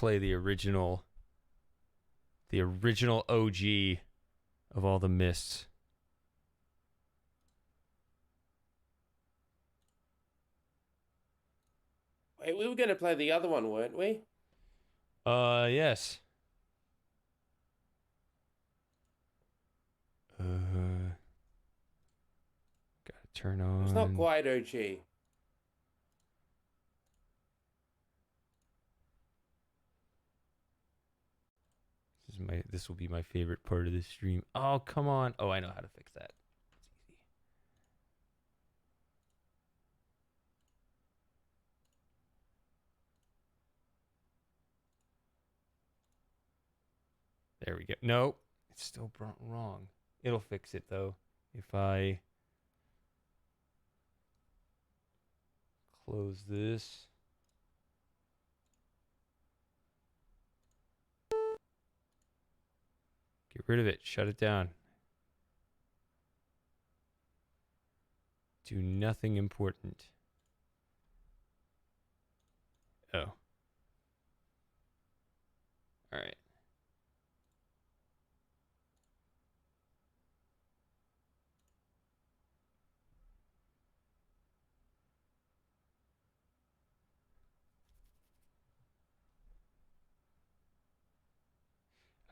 play the original OG of all the Mysts. Wait, we were going to play the other one, weren't we? Yes. Gotta turn on. It's not quite OG. This will be my favorite part of this stream. Oh, come on. Oh, I know how to fix that. It's easy. There we go. Nope. It's still wrong. It'll fix it though. If I close this. Get rid of it. Shut it down. Do nothing important. Oh. All right.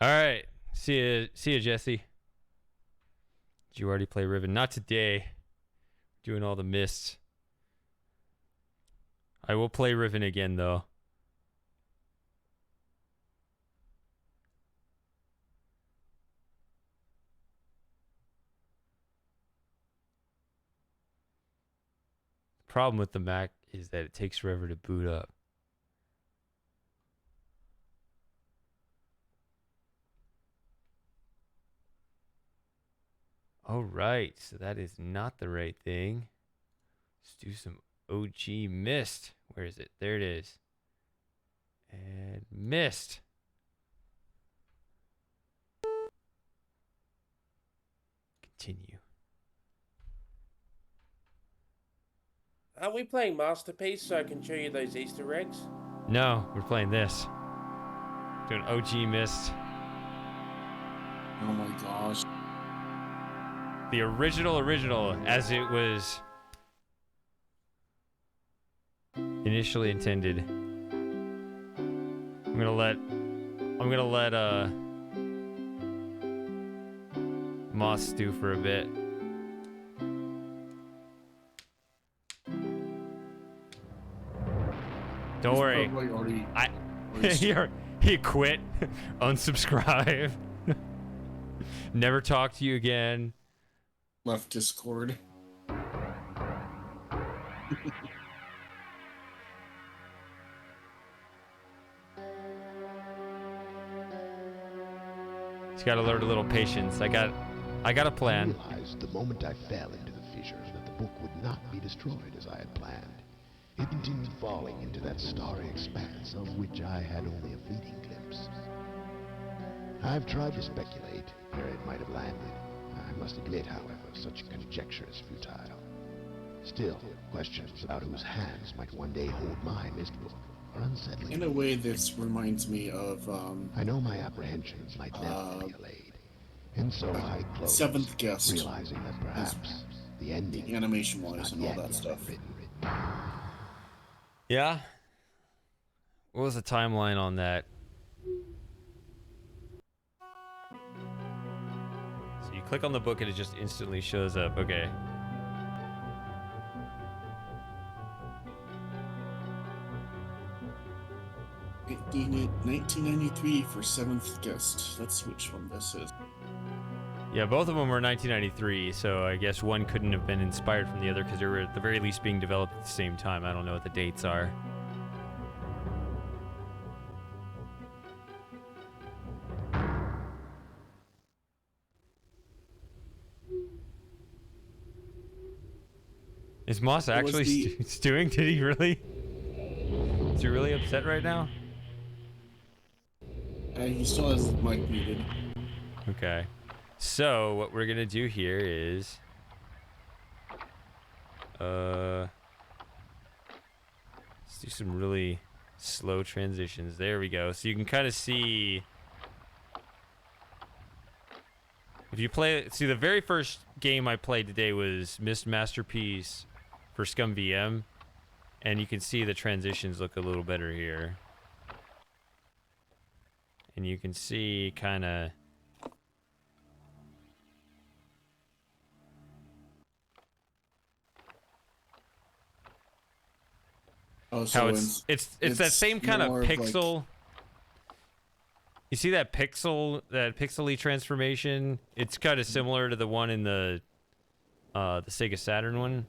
All right. See ya, Jesse. Did you already play Riven? Not today. Doing all the Mysts. I will play Riven again, though. The problem with the Mac is that it takes forever to boot up. All right, so that is not the right thing. Let's do some OG Myst. Where is it? There it is. And Myst. Continue. Are we playing Masterpiece so I can show you those Easter eggs? No, we're playing this. Doing OG Myst. Oh my gosh. The original as it was initially intended. I'm gonna let Moss stew for a bit. Don't worry. He quit. Unsubscribe. Never talk to you again. Left Discord. He's got to learn a little patience. I got a plan. I realized the moment I fell into the fissures that the book would not be destroyed as I had planned. It continued falling into that starry expanse of which I had only a fleeting glimpse. I've tried to speculate where it might have landed. I must admit, however, such conjecture is futile. Still, questions about whose hands might one day hold my Myst book are unsettling. In a way, this reminds me of I know my apprehensions might never be allayed, and so I closed, Seventh Guest, realizing that perhaps the ending, animation-wise and all that stuff. Written. Yeah? What was the timeline on that? So you click on the book and it just instantly shows up. Okay. It 1993 for Seventh Guest. Let's see which one this is. Yeah, both of them were 1993, so I guess one couldn't have been inspired from the other because they were at the very least being developed at the same time. I don't know what the dates are. Is Moss actually stewing? Did he really? Is he really upset right now? He still has his mic muted. Okay. So, what we're gonna do here is... let's do some really Slow transitions. There we go. So you can kind of see. If you play, see, the very first game I played today was Myst Masterpiece for Scum VM, and you can see the transitions look a little better here. And you can see kind of Oh, how so it's that same kind of more of, pixel. like, You see that pixely transformation? It's kind of similar to the one in the Sega Saturn one.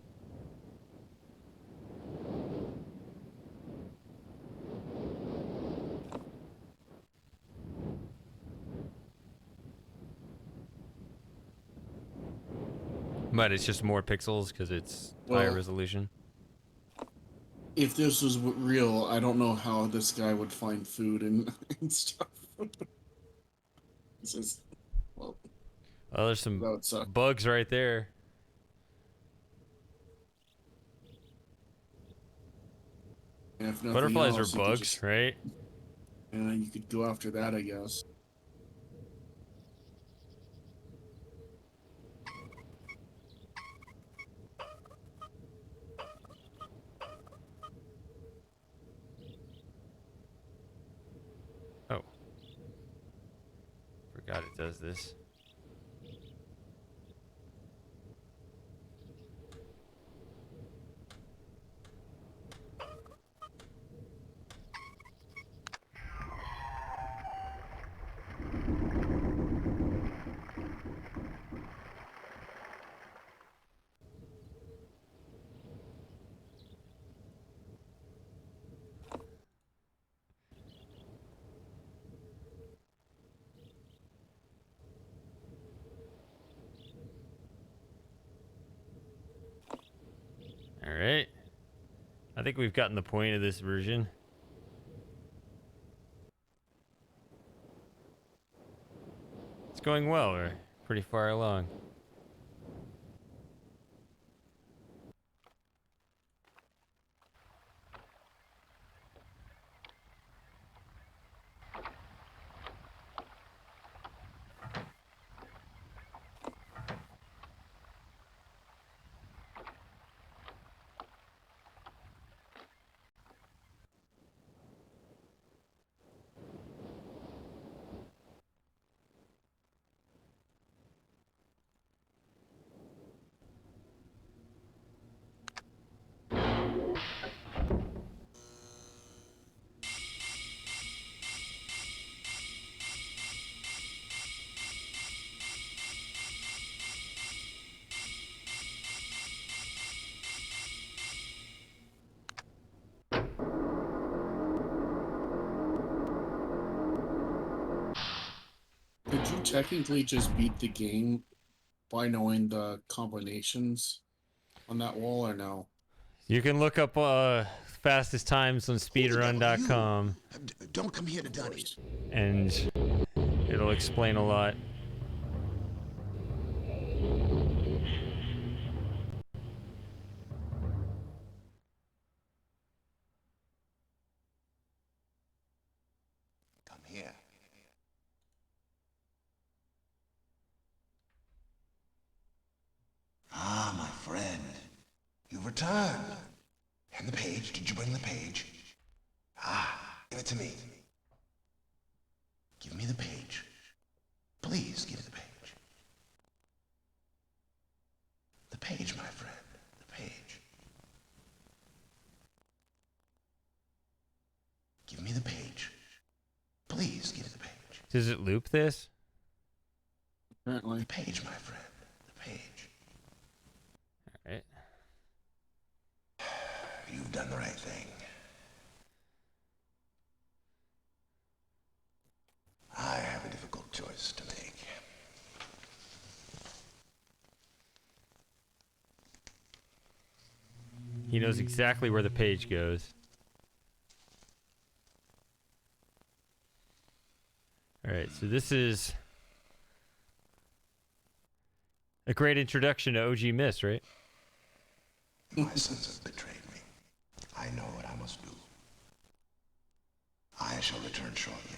But it's just more pixels because it's higher Well, resolution. if this was real, I don't know how this guy would find food and, and stuff. This is, well, Oh, there's some that would suck. bugs right there. And if nothing Butterflies are else, you could bugs, just, right? you could go after that, I guess. Oh. Forgot it does this. All right. I think we've gotten the point of this version. It's going well. We're pretty far along. Could you technically just beat the game by knowing the combinations on that wall, or no? You can look up fastest times on speedrun.com Don't come here to Donnie's. and it'll explain a lot. Come here. Ah, my friend. You've returned. And the page? Did you bring the page? Ah, give it to me. Give me the page. Please give me the page. The page, my friend. The page. Give me the page. Please give me the page. Does it loop this? Apparently. The page, my friend. The page. All right. You've done the right thing. I have a difficult choice to make. He knows exactly where the page goes. All right, so this is a great introduction to OG Myst, right? My sons have betrayed me. I know what I must do. I shall return shortly.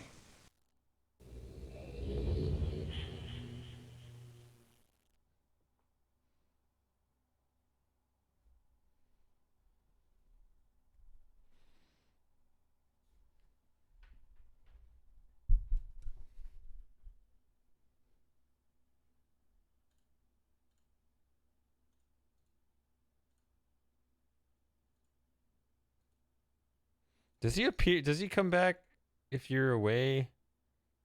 Does he appear? Does he come back if you're away,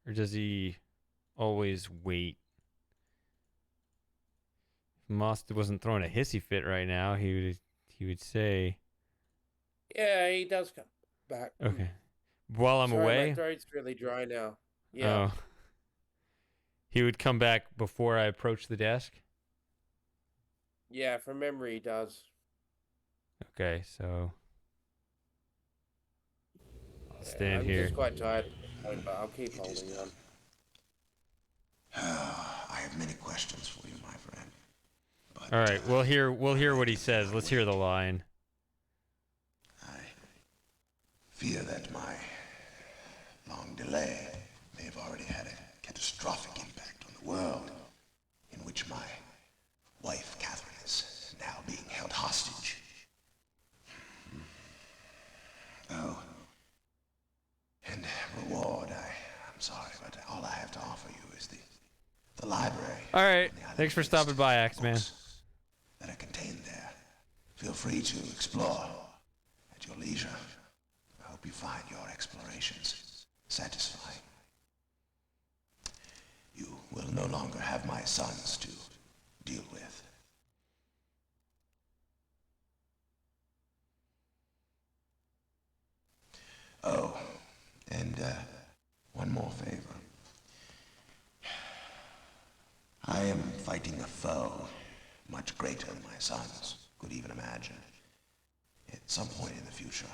or does he always wait? If Moss wasn't throwing a hissy fit right now, he would say, Yeah, he does come back. "Okay, while I'm Sorry, away." my throat's really dry now. Oh, Yeah. he would come back before I approach the desk. Yeah, from memory he does. Okay, so I'll Yeah, stand I'm here. just quite tired, but I'll keep holding on. I have many questions for you, my friend. But, All right, we'll hear what he says. Let's hear the line. I fear that my long delay may have already had a catastrophic impact on the world in which my wife, Catherine, is now being held hostage. Oh. And reward, I'm sorry, but all I have to offer you is the library. All right, on the island thanks for of stopping Myst. by, Axeman. Books that are contained there. Feel free to explore at your leisure. I hope you find your explorations satisfying. You will no longer have my sons to deal with. Oh, and one more favor. I am fighting a foe much greater than my sons could even imagine. At some point in the future,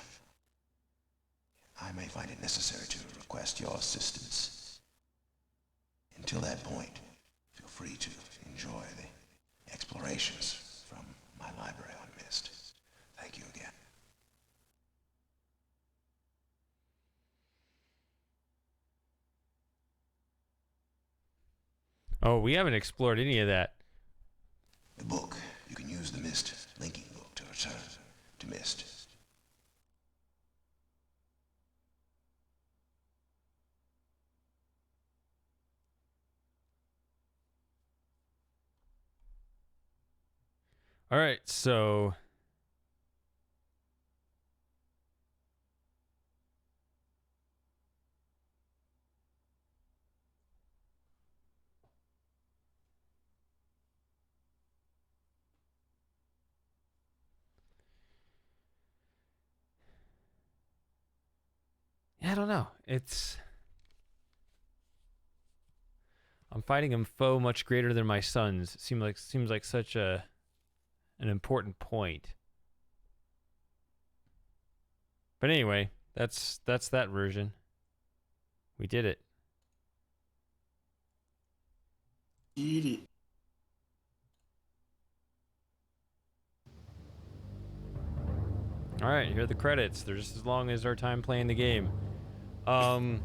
I may find it necessary to request your assistance. Until that point, feel free to enjoy the explorations from my library on Myst. Thank you again. Oh, we haven't explored any of that. The book. You can use the Myst linking book to return to Myst. All right, so yeah, I don't know. I'm fighting a foe much greater than my sons. Seems like such an important point. But anyway, that's that version. We did it. Eat it. All right, here are the credits. They're just as long as our time playing the game. So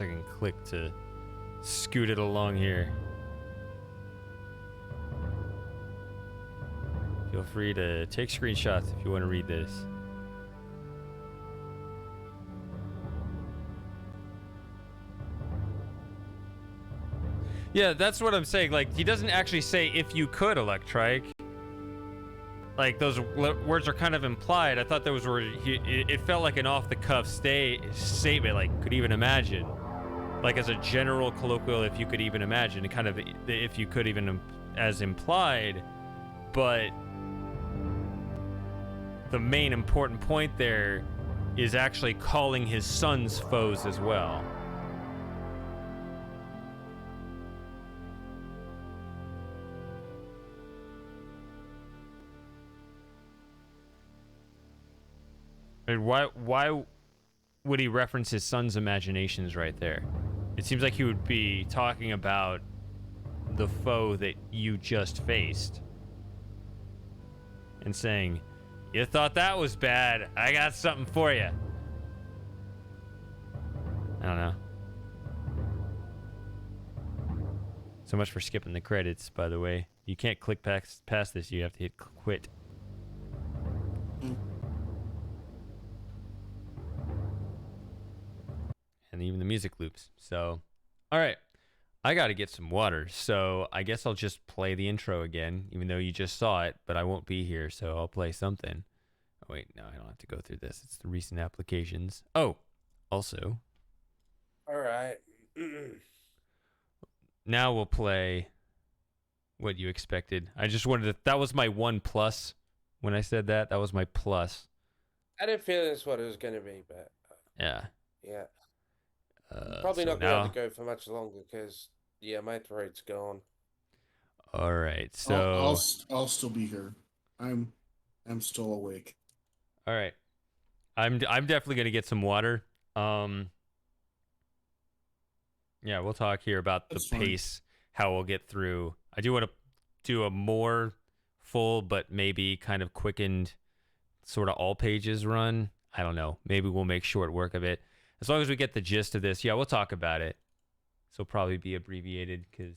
I can click to scoot it along here. Feel free to take screenshots if you want to read this. Yeah, that's what I'm saying. Like, he doesn't actually say if you could, Electrike. Like, those words are kind of implied. I thought those were... It felt like an off-the-cuff statement, like, could even imagine. Like, as a general colloquial, if you could even imagine. It kind of, if you could even, as implied. But the main important point there is actually calling his sons foes as well. And why would he reference his son's imaginations right there? It seems like he would be talking about the foe that you just faced and saying, You thought that was bad. I got something for you. I don't know. So much for skipping the credits, by the way. You can't click past this. You have to hit quit. And even the music loops. So, all right. I got to get some water. So I guess I'll just play the intro again, even though you just saw it, but I won't be here. So I'll play something. Oh, wait. No, I don't have to go through this. It's the recent applications. Oh, also. All right. Now we'll play what you expected. I just wanted to. That was my one plus when I said that. That was my plus. I didn't feel that's what it was going to be, but Yeah. yeah. Probably so not going to now, have to go for much longer because, yeah, my throat's gone. all right. So. I'll still be here. I'm still awake. All right. I'm definitely gonna get some water. Yeah, we'll talk here about That's the pace, how we'll get through. I do want to do a more full, but maybe kind of quickened, sort of all pages run. I don't know. Maybe we'll make short work of it. As long as we get the gist of this, yeah, we'll talk about it. So probably be abbreviated because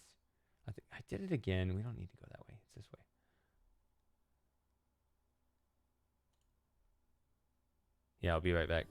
I think I did it again. We don't need to go that way. It's this way. Yeah, I'll be right back.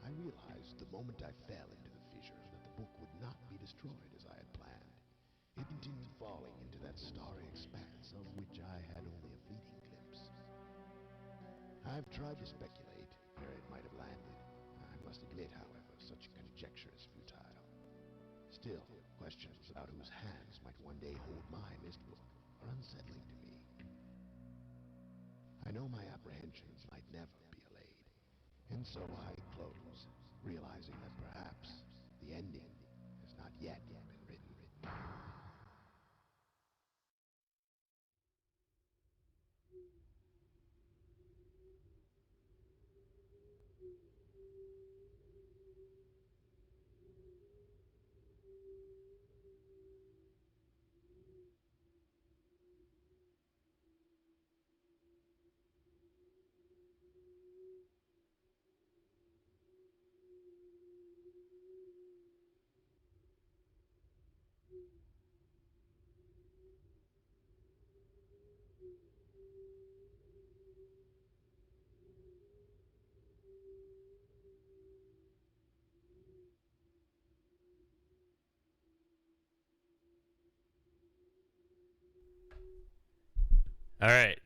I realized the moment I fell into the fissures that the book would not be destroyed as I had planned. It continued falling into that starry expanse of which I had only a fleeting glimpse. I've tried to speculate where it might have landed. I must admit, however, such conjecture is futile. Still, questions about whose hands might one day hold my Myst book are unsettling to me. I know my apprehensions might never be allayed, and so I close, realizing that perhaps the ending has not yet been written. All right.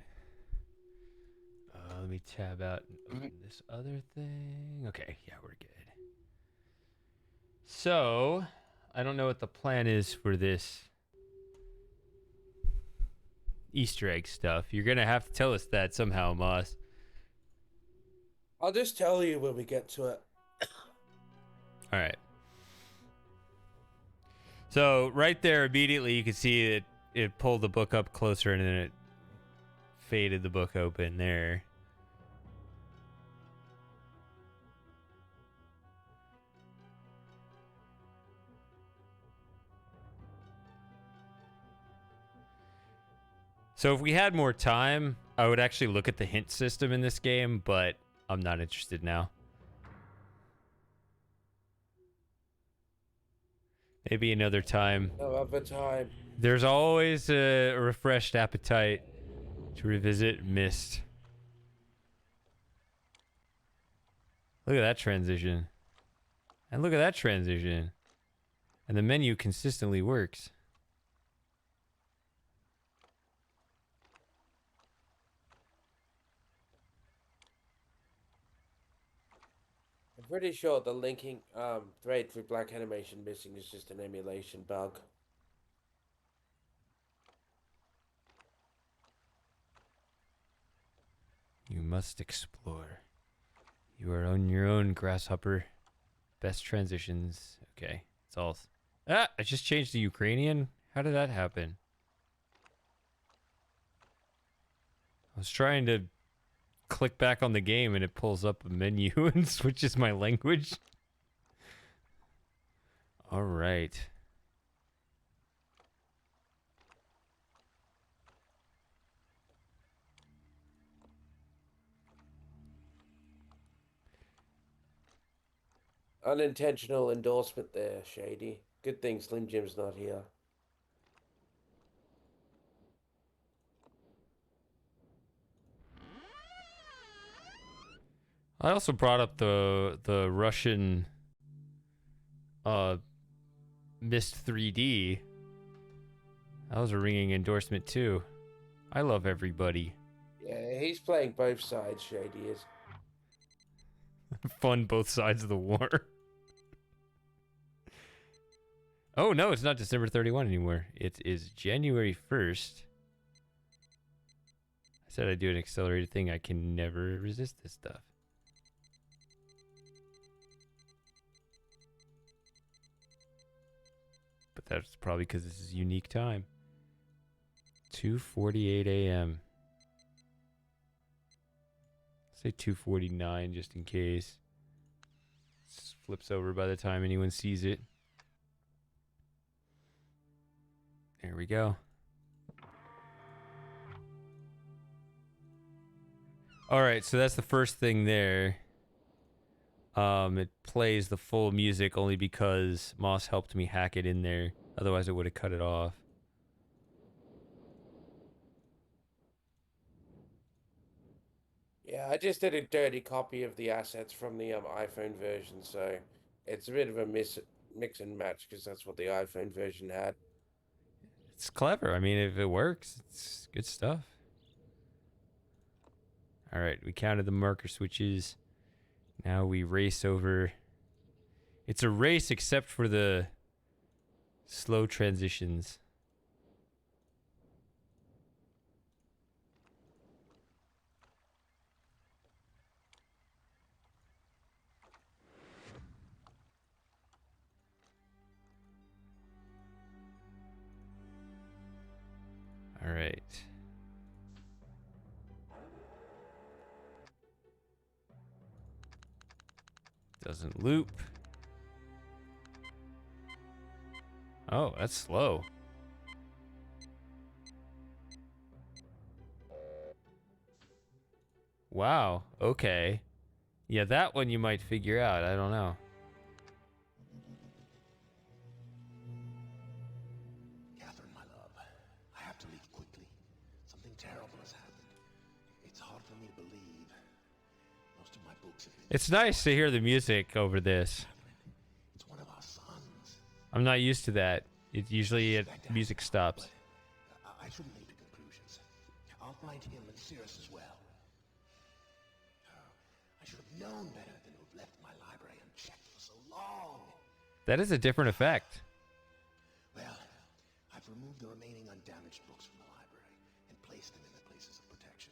Let me tab out and open this other thing. Okay, yeah, we're good. So, I don't know what the plan is for this Easter egg stuff. You're going to have to tell us that somehow, Moss. I'll just tell you when we get to it. All right. So, right there, immediately, you can see it pulled the book up closer and then it faded the book open there. So if we had more time, I would actually look at the hint system in this game, but I'm not interested now. Maybe another time. No other time. There's always a refreshed appetite to revisit Myst. Look at that transition. And look at that transition. And the menu consistently works. I'm pretty sure the linking thread for Black Animation Missing is just an emulation bug. You must explore. You are on your own, grasshopper. Best transitions. Okay, it's all. Ah, I just changed to Ukrainian. How did that happen? I was trying to click back on the game and it pulls up a menu and switches my language. All right. Unintentional endorsement there, Shady. Good thing Slim Jim's not here. I also brought up the Russian Myst 3D. That was a ringing endorsement too. I love everybody. Yeah, he's playing both sides, Shady is. Fun both sides of the war. Oh no, it's not December 31 anymore. It is January 1st. I said I'd do an accelerated thing. I can never resist this stuff. But that's probably because this is a unique time. 2:48 a.m. Say 2:49 just in case. This flips over by the time anyone sees it. There we go. All right, so that's the first thing there. It plays the full music only because Moss helped me hack it in there. Otherwise, it would have cut it off. Yeah, I just did a dirty copy of the assets from the iPhone version, so it's a bit of a mix and match because that's what the iPhone version had. It's clever. I mean, if it works, it's good stuff. All right, we counted the marker switches. Now we race over. It's a race except for the slow transitions. All right. Doesn't loop. Oh, that's slow. Wow. Okay. Yeah, that one you might figure out. I don't know. Catherine, my love, I have to leave quickly. Something terrible has happened. It's hard for me to believe. Most of my books have been... It's nice to hear the music over this. Catherine, it's one of our sons. I'm not used to that. Music stops. But I shouldn't leap to conclusions. I'll find him and Cirrus as well. I should have known better than to have left my library unchecked for so long. That is a different effect. Well, I've removed the remaining undamaged books from the library and placed them in their places of protection.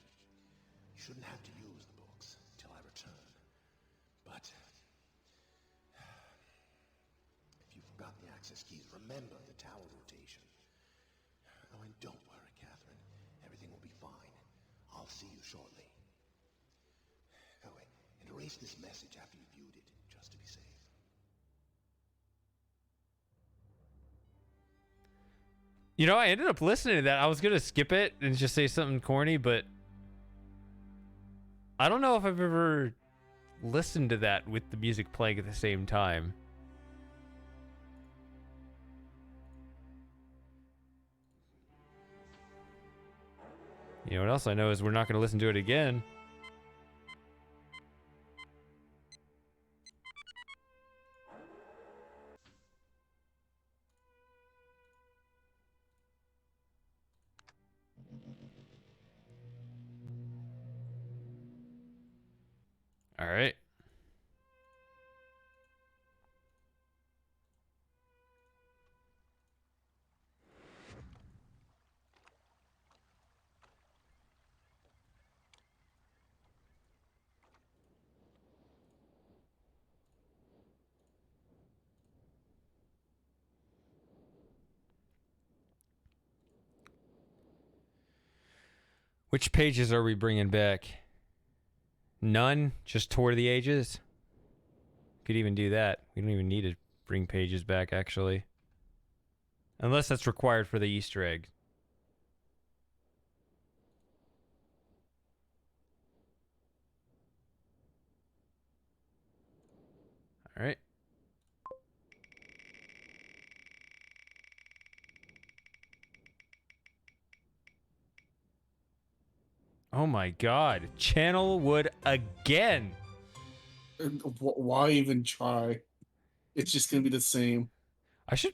You shouldn't have to use the books until I return. But if you forgot the access keys, remember the tower rotation. Oh, and don't worry, Catherine. Everything will be fine. I'll see you shortly. Oh, and erase this message after you've viewed it, just to be safe. You know, I ended up listening to that. I was going to skip it and just say something corny, but I don't know if I've ever listened to that with the music playing at the same time. You know what else I know is we're not going to listen to it again. All right. Which pages are we bringing back? None? Just Tour of the Ages? Could even do that. We don't even need to bring pages back, actually. Unless that's required for the Easter egg. All right. Oh my god. Channel wood again. And why even try? It's just gonna be the same. I should.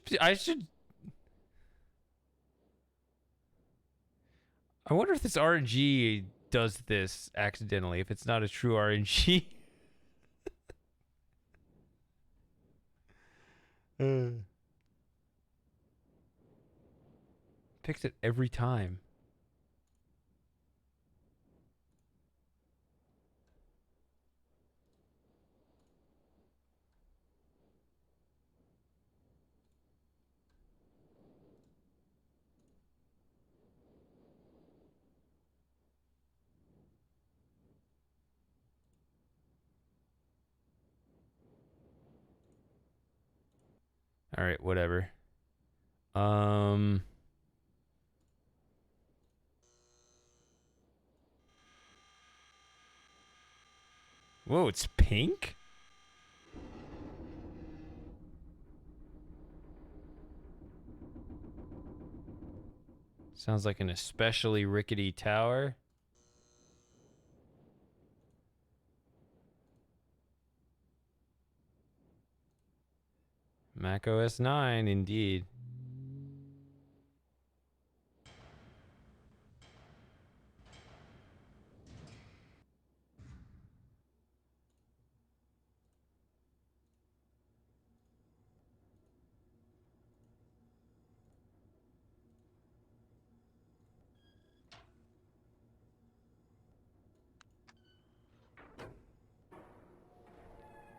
I wonder if this RNG does this accidentally, if it's not a true RNG. Picks it every time. All right, whatever. Whoa, it's pink? Sounds like an especially rickety tower. Mac OS 9, indeed.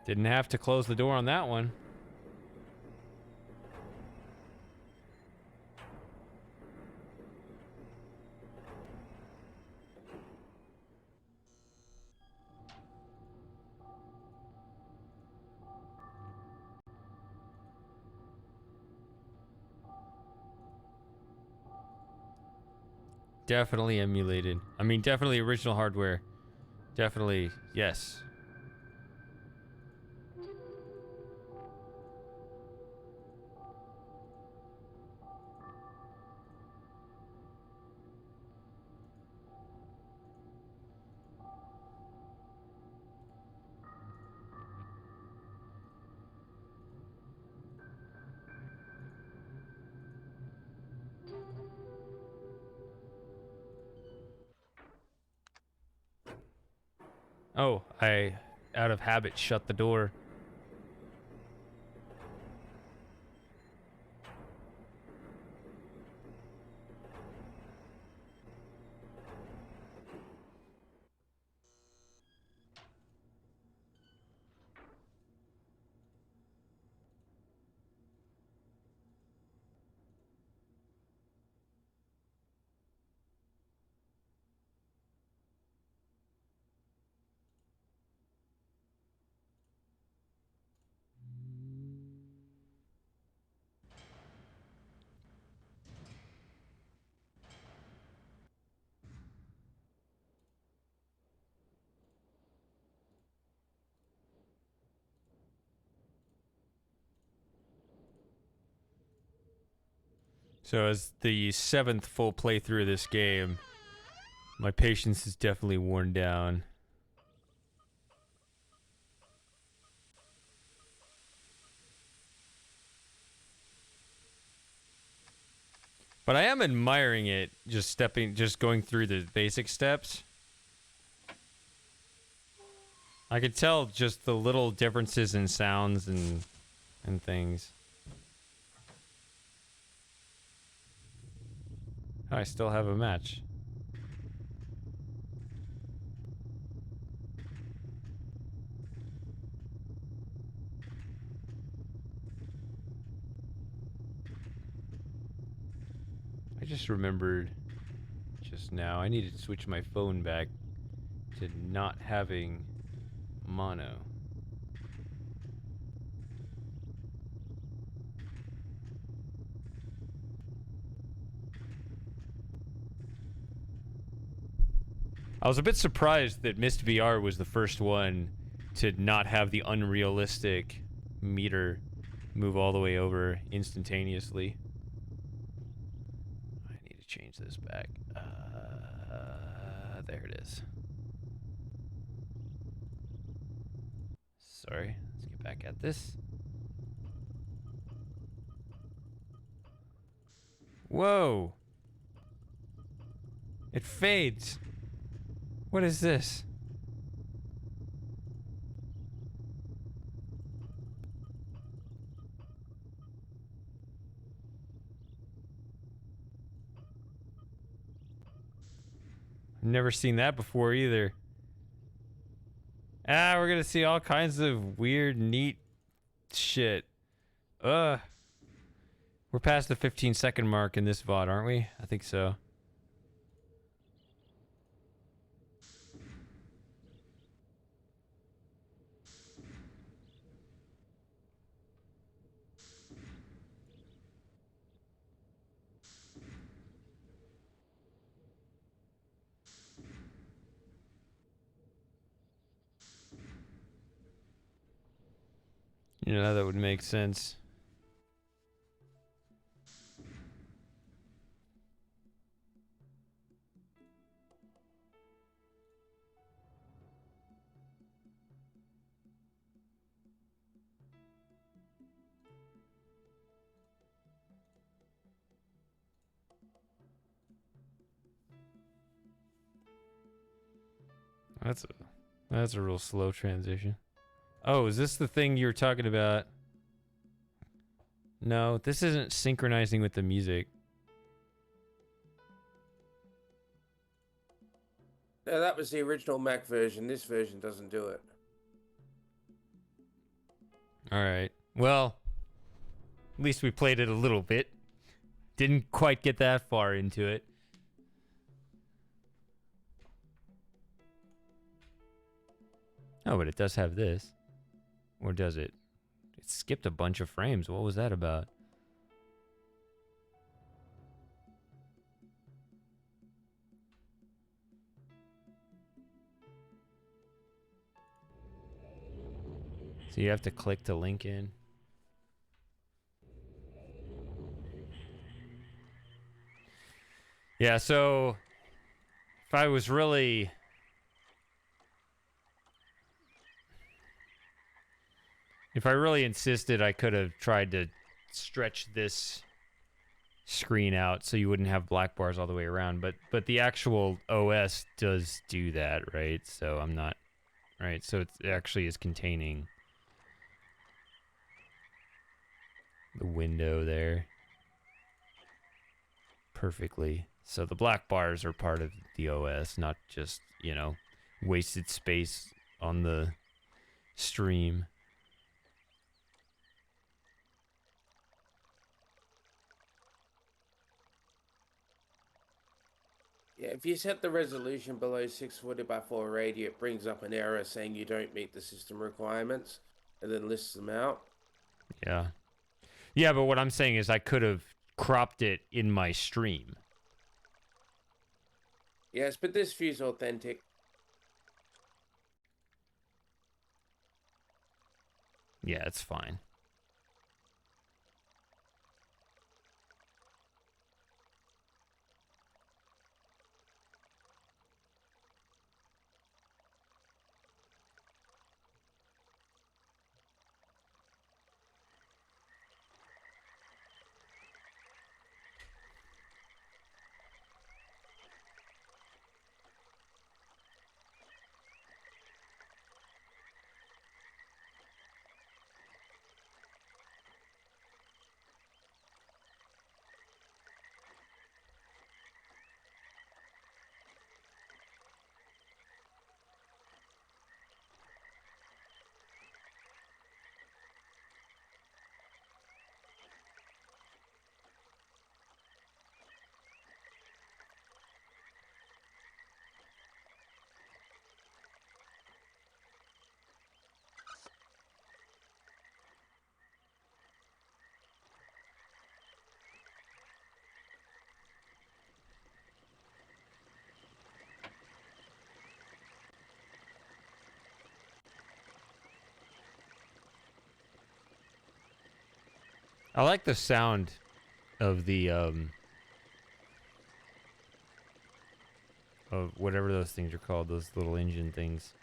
Didn't have to close the door on that one. Definitely emulated. I mean, definitely original hardware. Definitely, yes. Oh, I, out of habit, shut the door. So as the 7th full playthrough of this game, my patience is definitely worn down. But I am admiring it, just going through the basic steps. I could tell just the little differences in sounds and things. I still have a match. I just remembered just now I needed to switch my phone back to not having mono. I was a bit surprised that Myst VR was the first one to not have the unrealistic meter move all the way over instantaneously. I need to change this back. There it is. Sorry, let's get back at this. Whoa! It fades. What is this? I've never seen that before either. Ah, we're gonna see all kinds of weird, neat shit. We're past the 15-second mark in this VOD, aren't we? I think so. You know, that would make sense. That's a real slow transition. Oh, is this the thing you were talking about? No, this isn't synchronizing with the music. No, that was the original Mac version. This version doesn't do it. Alright. Well, at least we played it a little bit. Didn't quite get that far into it. Oh, but it does have this. Or does it? It skipped a bunch of frames. What was that about? So you have to click to link in. Yeah, so if I was really... If I really insisted, I could have tried to stretch this screen out so you wouldn't have black bars all the way around, but the actual OS does do that, right? So I'm not... Right, so it actually is containing the window there perfectly. So the black bars are part of the OS, not just, you know, wasted space on the stream. Yeah, if you set the resolution below 640 by 480, it brings up an error saying you don't meet the system requirements, and then lists them out. Yeah. Yeah, but what I'm saying is I could have cropped it in my stream. Yes, but this view's authentic. Yeah, it's fine. I like the sound of the of whatever those things are called, those little engine things.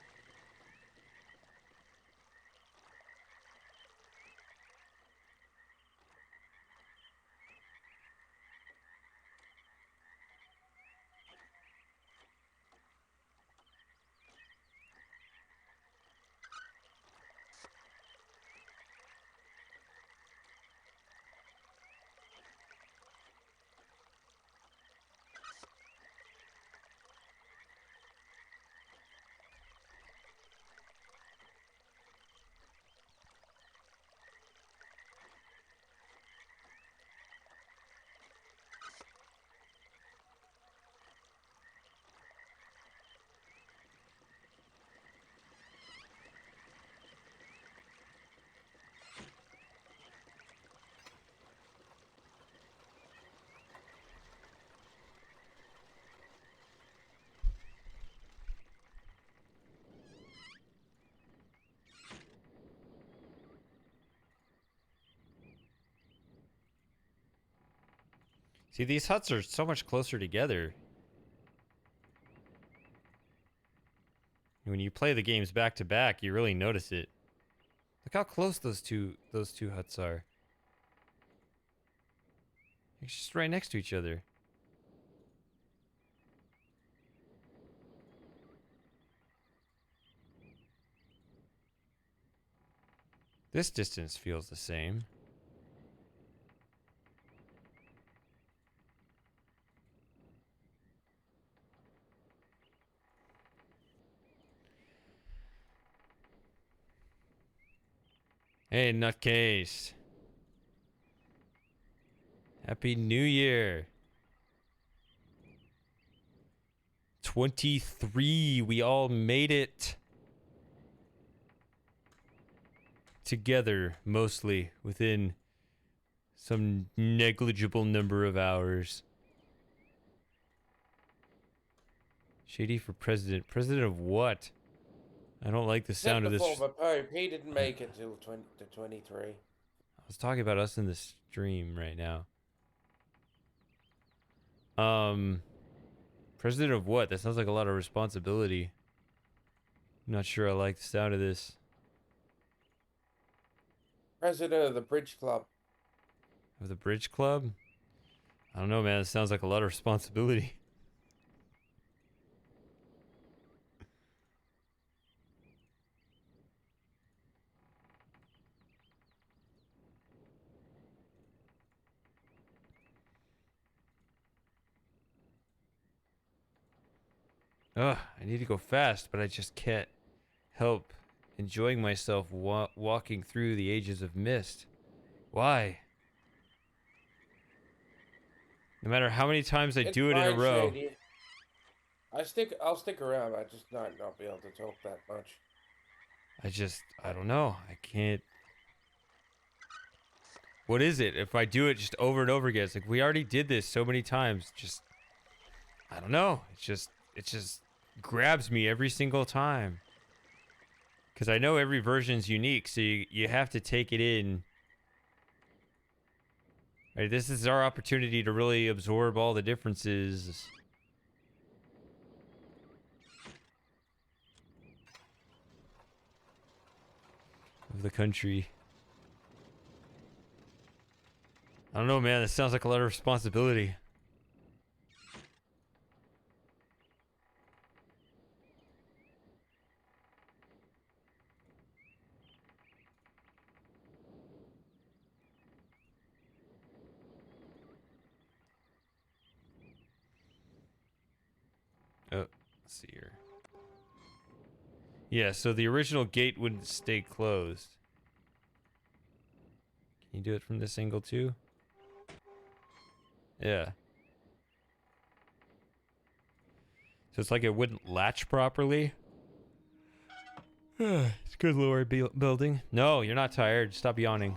See, these huts are so much closer together. When you play the games back to back, you really notice it. Look how close those two huts are. They're just right next to each other. This distance feels the same. Hey, nutcase. Happy New Year. 23. We all made it. Together, mostly, within some negligible number of hours. Shady for president. President of what? I don't like the Except sound the of this. former Pope, he didn't make it till 23. I was talking about us in the stream right now. President of what? That sounds like a lot of responsibility. I'm not sure I like the sound of this. President of the Bridge Club. Of the Bridge Club? I don't know, man. It sounds like a lot of responsibility. Ugh, I need to go fast, but I just can't help enjoying myself walking through the ages of Myst. Why? No matter how many times I It's do it in a fine, row. Shady. I'll stick around. I just not be able to talk that much. I don't know. I can't. What is it? If I do it just over and over again, it's like we already did this so many times. Just, I don't know. It just grabs me every single time. Because I know every version's unique, so you have to take it in. Right, this is our opportunity to really absorb all the differences of the country. I don't know, man. This sounds like a lot of responsibility. Oh, let's see here. Yeah, so the original gate wouldn't stay closed. Can you do it from this angle too? Yeah. So it's like it wouldn't latch properly. It's good lore building. No, you're not tired. Stop yawning.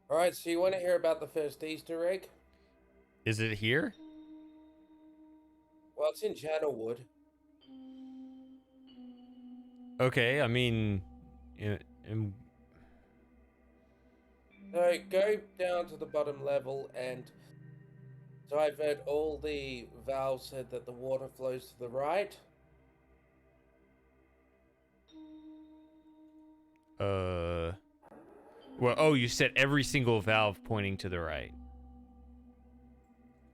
All right, so you want to hear about the first Easter egg? Is it here? Well, it's in Channelwood. Okay, I mean, So go down to the bottom level and divert all the valves so that the water flows to the right. well, oh, you said every single valve pointing to the right.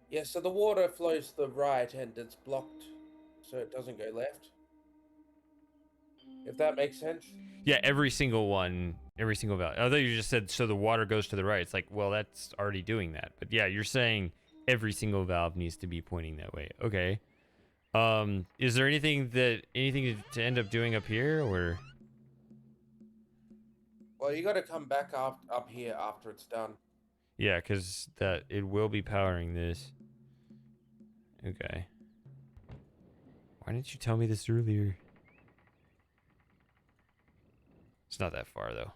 Yeah, so the water flows to the right and it's blocked so it doesn't go left. If that makes sense. Yeah, every single one, every single valve. Although you just said so the water goes to the right. It's like, well, that's already doing that. But yeah, you're saying every single valve needs to be pointing that way. Okay. Is there anything to end up doing up here, or? Well, you got to come back up here after it's done. Yeah, because that it will be powering this. Okay. Why didn't you tell me this earlier? It's not that far though.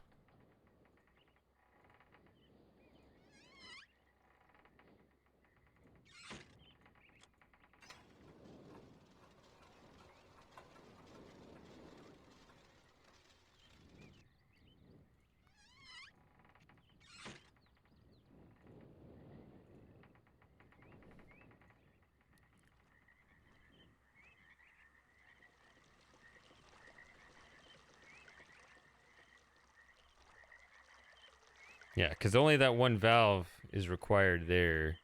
Yeah, because only that one valve is required there.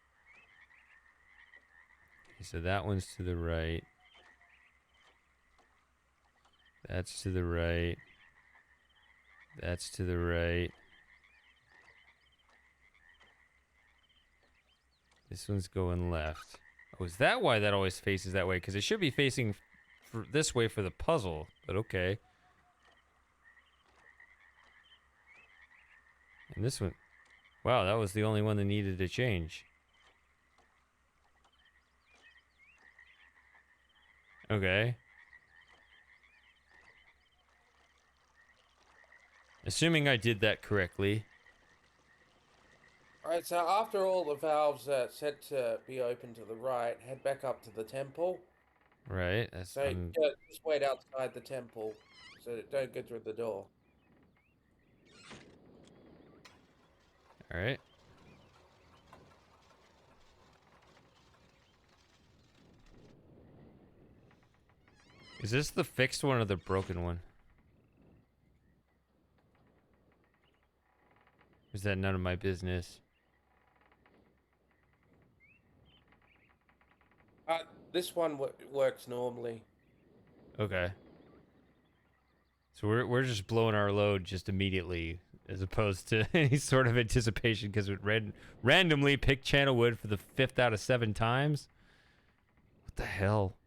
Okay, so that one's to the right. That's to the right. That's to the right. This one's going left. Oh, is that why that always faces that way? Because it should be facing this way for the puzzle, but okay. And this one... Wow, that was the only one that needed to change. Okay. Assuming I did that correctly. Alright, so after all the valves are set to be open to the right, head back up to the temple. Right, that's... So just wait outside the temple, so don't go through the door. Alright. Is this the fixed one or the broken one? Is that none of my business? This one works normally. Okay. So we're just blowing our load just immediately, as opposed to any sort of anticipation, because it randomly picked Channelwood for the 5th out of 7 times. What the hell?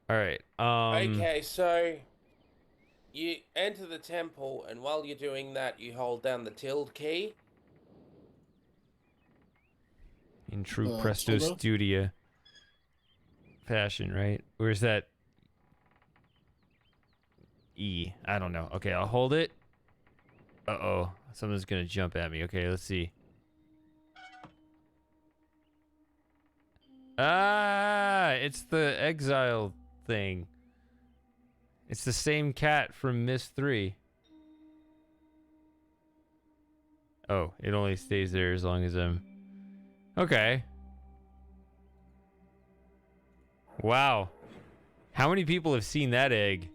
All right. Okay, so you enter the temple, and while you're doing that, you hold down the tilde key. In true Presto Studio fashion, right? Where's that? E. I don't know. Okay, I'll hold it. Uh-oh. Something's gonna jump at me. Okay, let's see. Ah! It's the exile thing. It's the same cat from Myst 3. Oh, it only stays there as long as I'm... Okay. Wow. How many people have seen that egg?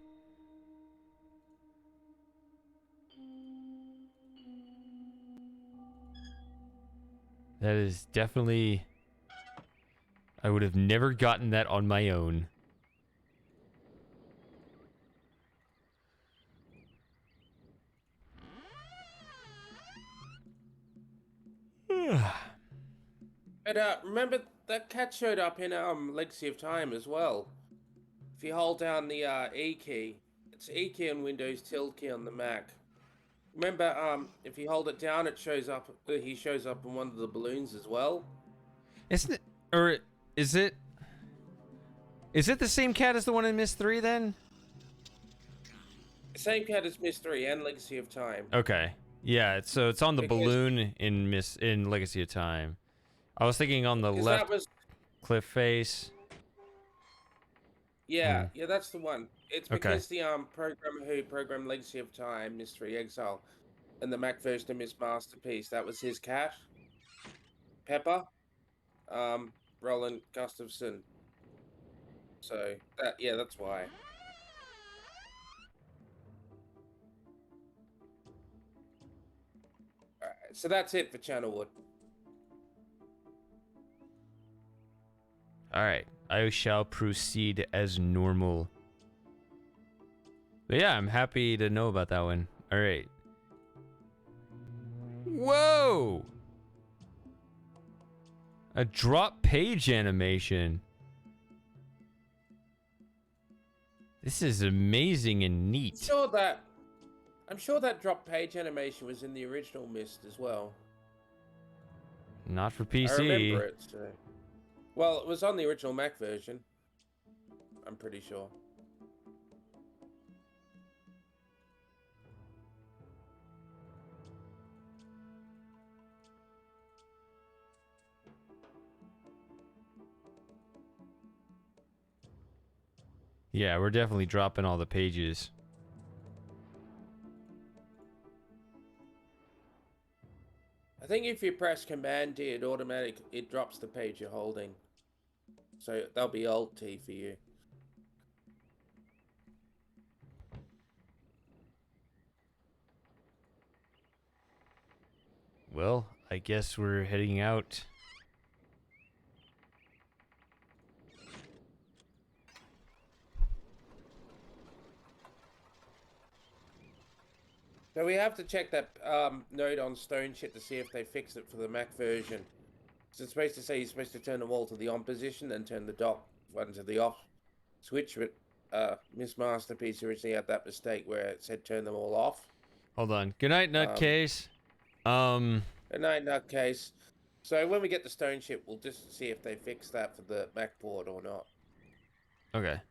That is definitely... I would have never gotten that on my own. But remember that cat showed up in Legacy of Time as well. If you hold down the E key, it's E key on Windows, tilde key on the Mac. Remember, if you hold it down, it shows up. He shows up in one of the balloons as well. Isn't it? Or is it? Is it the same cat as the one in Myst 3 then? Same cat as Myst 3 and Legacy of Time. Okay. Yeah. So it's on the balloon in Legacy of Time. I was thinking on the 'Cause left that was cliff face. yeah, yeah, that's the one. It's Okay. because the programmer who programmed Legacy of Time, Mystery Exile, and the Mac version of Miss Masterpiece, that was his cat, Pepper, Roland Gustafson. So that yeah, that's why. Alright, so that's it for Channelwood. All right. I shall proceed as normal. But yeah, I'm happy to know about that one. All right. Whoa! A drop page animation. This is amazing and neat. I'm sure that drop page animation was in the original Myst as well. Not for I PC. remember it. So. Well, it was on the original Mac version. I'm pretty sure. Yeah, we're definitely dropping all the pages. I think if you press Command D, it drops the page you're holding. So that'll be Alt T for you. Well, I guess we're heading out. So we have to check that note on Stone Shit to see if they fixed it for the Mac version. So it's supposed to say you're supposed to turn them all to the on position and turn the dock one to the off switch. But Miss Masterpiece originally had that mistake where it said turn them all off. Hold on. Good night, nutcase. And no, nutcase. So when we get the Stone Ship, we'll just see if they fix that for the Mac board or not. Okay.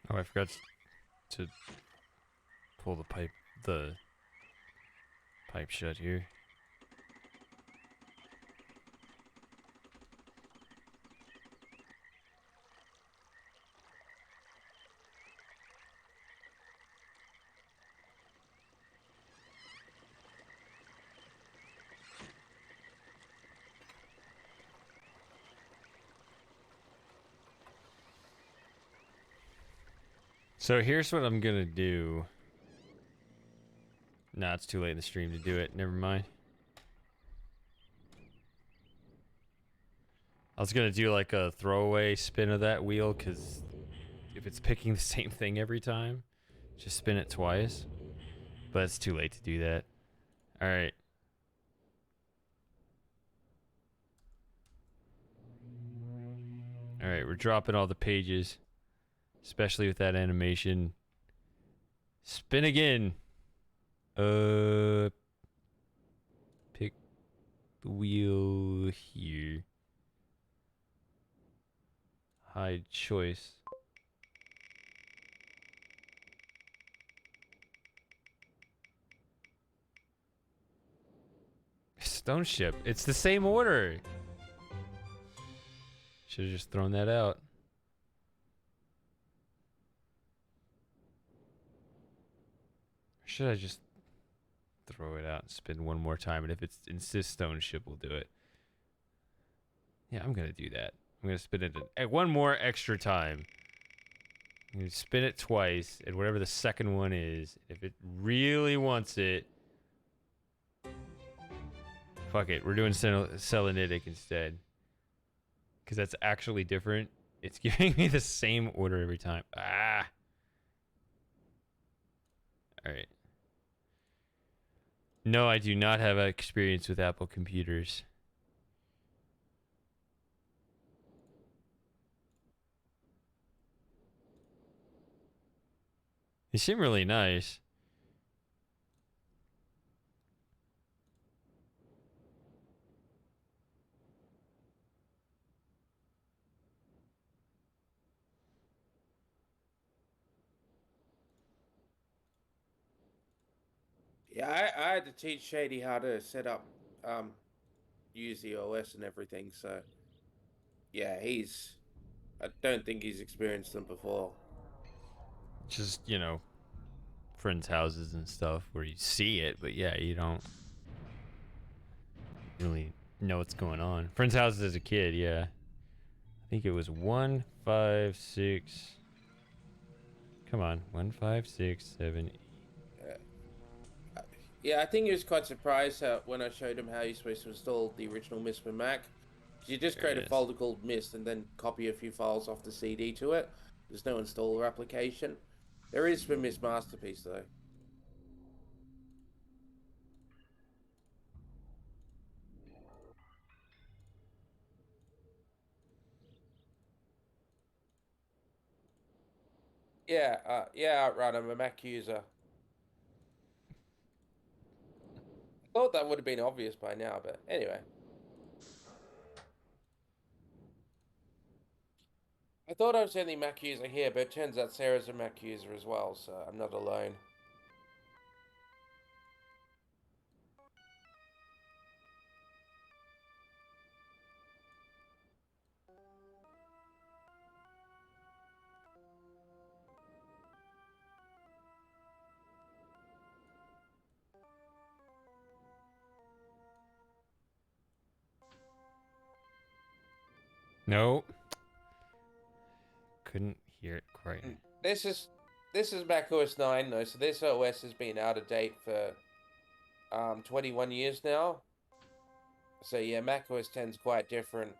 Oh, I forgot to pull the pipe shut here. So here's what I'm gonna do. Nah, it's too late in the stream to do it. Never mind. I was gonna do like a throwaway spin of that wheel, because if it's picking the same thing every time, just spin it twice. But it's too late to do that. Alright. Alright, we're dropping all the pages. Especially with that animation. Spin again. Pick the wheel here. Hide choice. Stone ship. It's the same order. Should have just thrown that out. Or should I just throw it out and spin one more time? And if it insists stone ship, we'll do it. Yeah, I'm gonna do that. I'm gonna spin it one more extra time. I'm gonna spin it twice, and whatever the second one is, if it really wants it, Fuck it. We're doing selenitic instead. Because that's actually different. It's giving me the same order every time. Ah. Alright. No, I do not have experience with Apple computers. They seem really nice. Yeah, I had to teach Shady how to set up, use the OS and everything. So yeah, I don't think he's experienced them before. Just, you know, friends' houses and stuff where you see it, but yeah, you don't really know what's going on. Friends' houses as a kid, yeah. I think it was 156. Come on, 15678. Yeah, I think he was quite surprised when I showed him how you're supposed to install the original Myst for Mac. You just There create it a is. folder called Myst and then copy a few files off the CD to it. There's no installer application. There is for Myst Masterpiece though. Yeah, yeah, right. I'm a Mac user. I thought that would have been obvious by now, but anyway. I thought I was the only Mac user here, but it turns out Sarah's a Mac user as well, so I'm not alone. Nope. Couldn't hear it quite. This is this is Mac OS 9 though, so this OS has been out of date for 21 years now. So yeah, Mac OS 10 is quite different.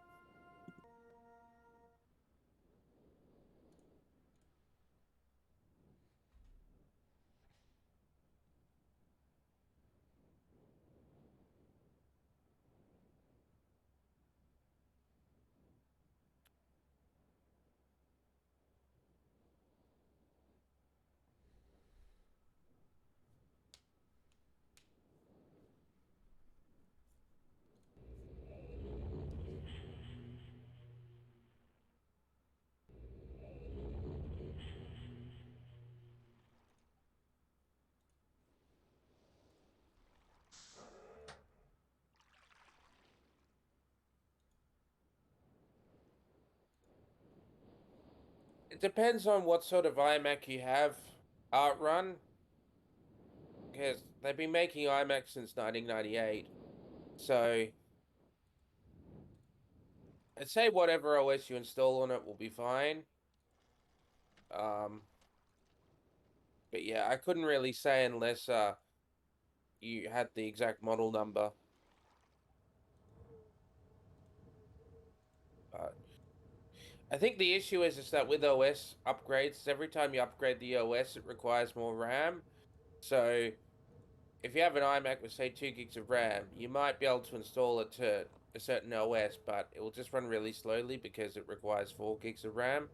It depends on what sort of iMac you have run, because they've been making iMacs since 1998. So I'd say whatever OS you install on it will be fine. Um, but yeah, I couldn't really say unless you had the exact model number. I think the issue is that with OS upgrades, every time you upgrade the OS, it requires more RAM. So if you have an iMac with say 2 gigs of RAM, you might be able to install it to a certain OS, but it will just run really slowly because it requires 4 gigs of RAM.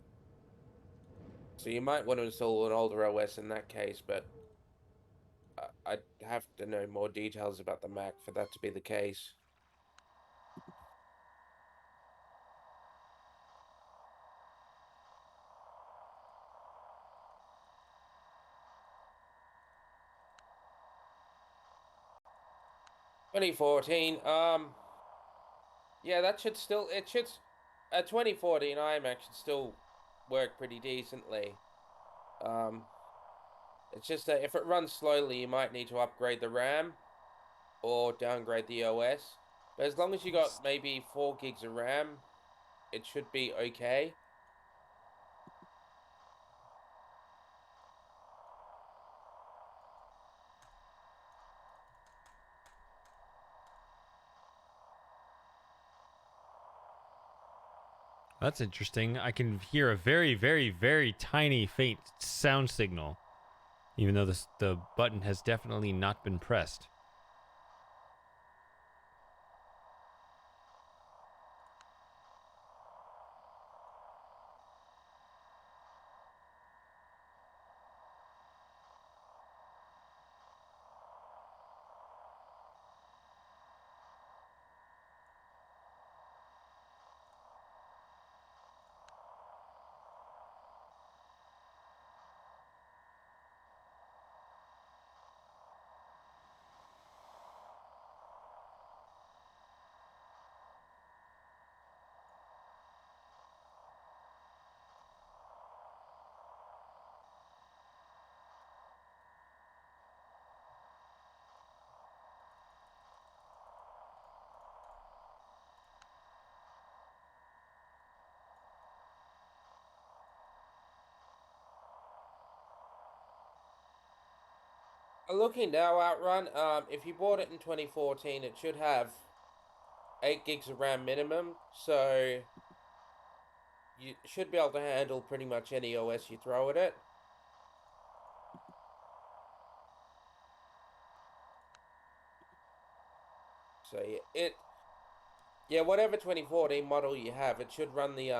So you might want to install an older OS in that case, but I'd have to know more details about the Mac for that to be the case. "2014, yeah, that should still, it should, a 2014 iMac should still work pretty decently. Um, it's just that if it runs slowly, you might need to upgrade the RAM or downgrade the OS. But as long as you got maybe 4 gigs of RAM, it should be okay. That's interesting. I can hear a very, very, very tiny, faint sound signal, even though the button has definitely not been pressed. Looking now, Outrun, if you bought it in 2014, it should have 8 gigs of RAM minimum, so you should be able to handle pretty much any OS you throw at it. So yeah, whatever 2014 model you have, it should run the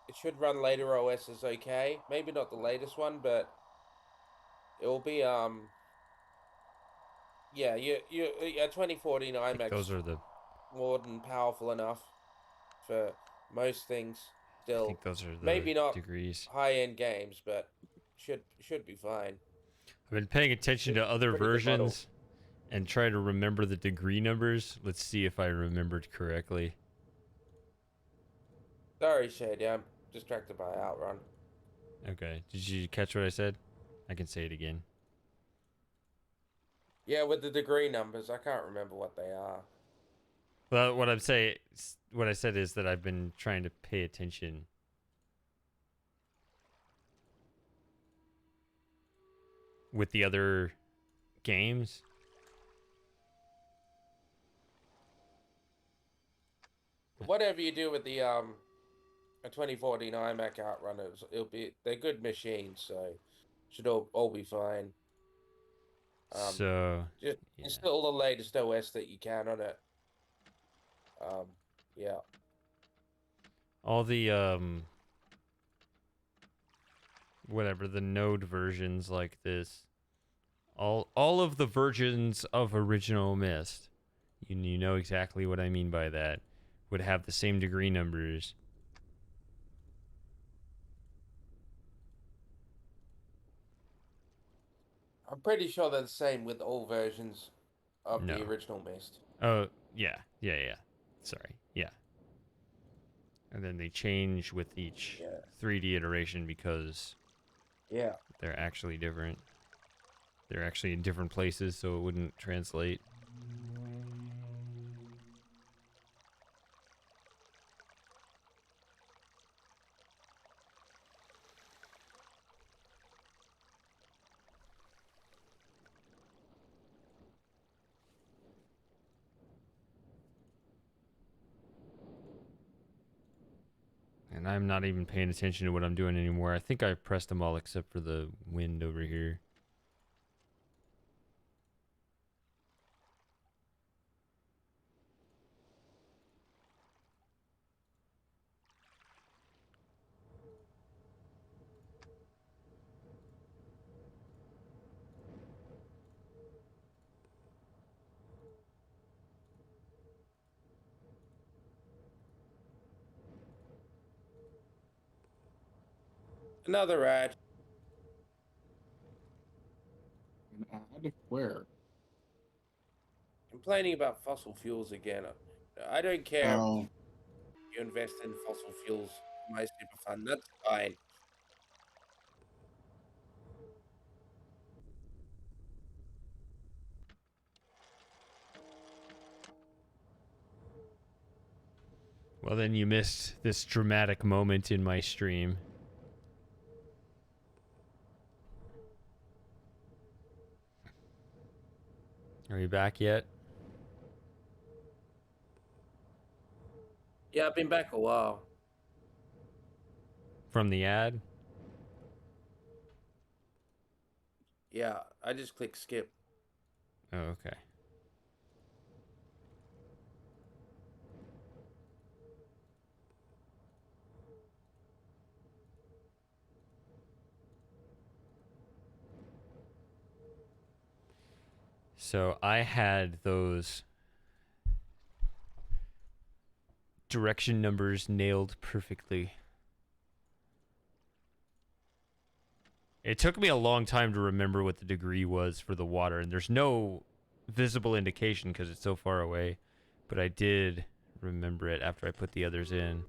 it should run later OSs okay. Maybe not the latest one, but it will be yeah, yeah, 2014 I think iMacs those are the. more than powerful enough for most things. I Still, think those are the maybe not degrees. high-end games, but should be fine. I've been paying attention to other Pretty good model. versions and try to remember the degree numbers. Let's see if I remembered correctly. Sorry, Shady, I'm distracted by Outrun. Okay. Did you catch what I said? I can say it again. Yeah, with the degree numbers, I can't remember what they are. Well, what I said is that I've been trying to pay attention. With the other games. Whatever you do with the a 2014 iMac Outrunners, they're good machines, so should all be fine. So, Just yeah. install the latest OS that you can on it. Yeah. All the whatever, the node versions like this, all of the versions of original Myst, you know exactly what I mean by that, would have the same degree numbers. I'm pretty sure they're the same with all versions of No. the original Myst. Oh, yeah. Sorry, yeah. And then they change with each 3D iteration because Yeah. they're actually different. They're actually in different places, so it wouldn't translate. And I'm not even paying attention to what I'm doing anymore. I think I pressed them all except for the wind over here. Another ad. An ad? Where? Complaining about fossil fuels again. I don't care Oh, if you invest in fossil fuels, my super fund. That's fine. Well, then you missed this dramatic moment in my stream. Are you back yet? Yeah, I've been back a while. From the ad? Yeah, I just click skip. Oh, okay. So I had those direction numbers nailed perfectly. It took me a long time to remember what the degree was for the water, and there's no visible indication because it's so far away. But I did remember it after I put the others in.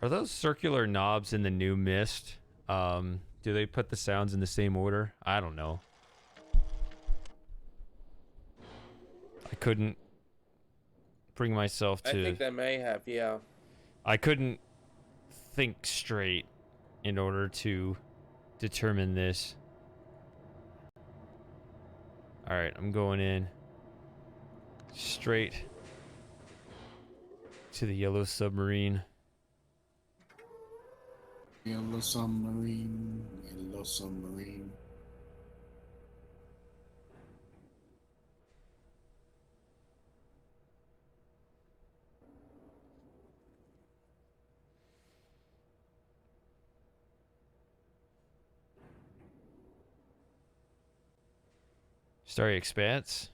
Are those circular knobs in the new Myst? Do they put the sounds in the same order? I don't know. I couldn't bring myself to... I think they may have, yeah. I couldn't think straight in order to determine this. Alright, I'm going in straight to the yellow submarine. Yellow submarine, yellow submarine. Starry Expanse.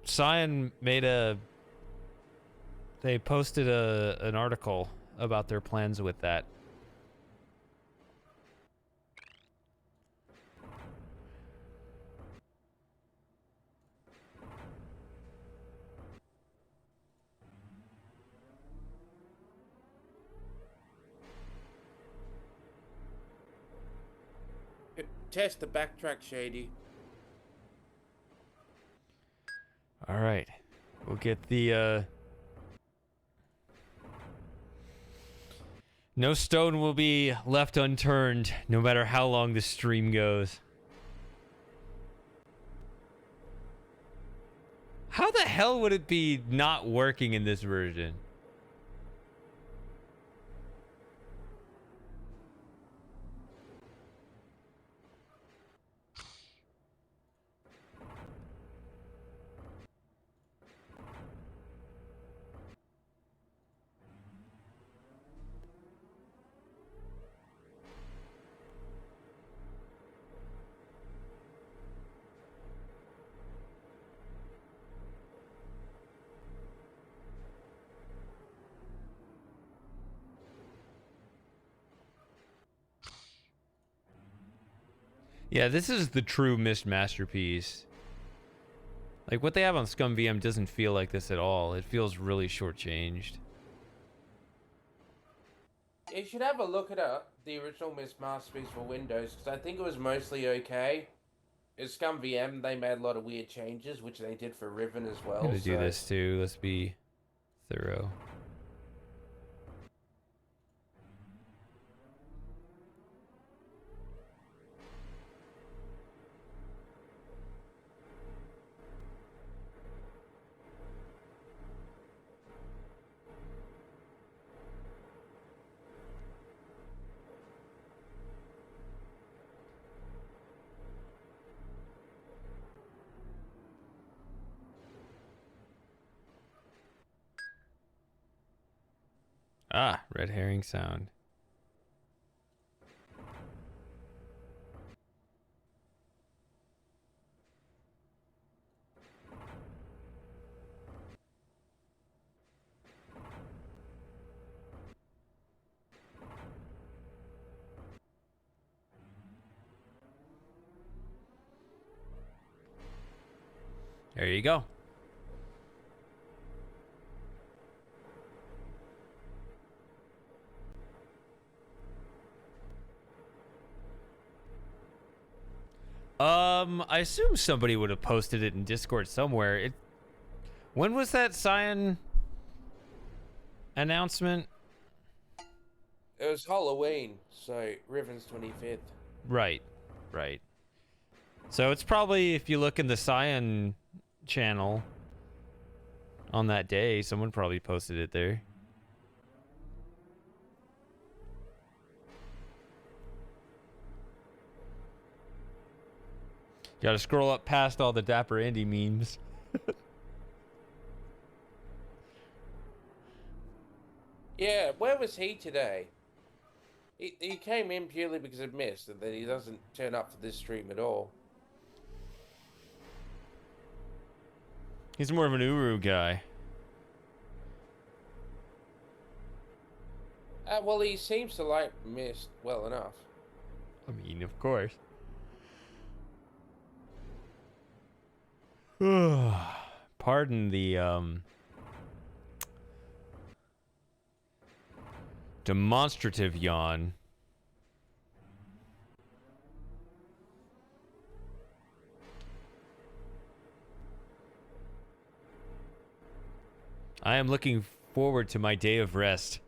Cyan made a... They posted an article about their plans with that. Test the backtrack, Shady. All right. We'll get the, no stone will be left unturned, no matter how long the stream goes. How the hell would it be not working in this version? Yeah, this is the true Myst masterpiece. Like, what they have on Scum VM doesn't feel like this at all. It feels really shortchanged. You should have a look at the original Myst masterpiece for Windows, because I think it was mostly okay. In Scum VM, they made a lot of weird changes, which they did for Riven as well. I'm gonna do this too. Let's be thorough. Ah, red herring sound. There you go. I assume somebody would have posted it in Discord somewhere. When was that Cyan announcement? It was Halloween, so Riven's 25th. Right, right. So it's probably, if you look in the Cyan channel on that day, someone probably posted it there. Gotta scroll up past all the Dapper Indie memes. Yeah, where was he today? He came in purely because of Myst, and then he doesn't turn up for this stream at all. He's more of an Uru guy. Well, he seems to like Myst well enough. I mean, of course. Pardon the demonstrative yawn. I am looking forward to my day of rest.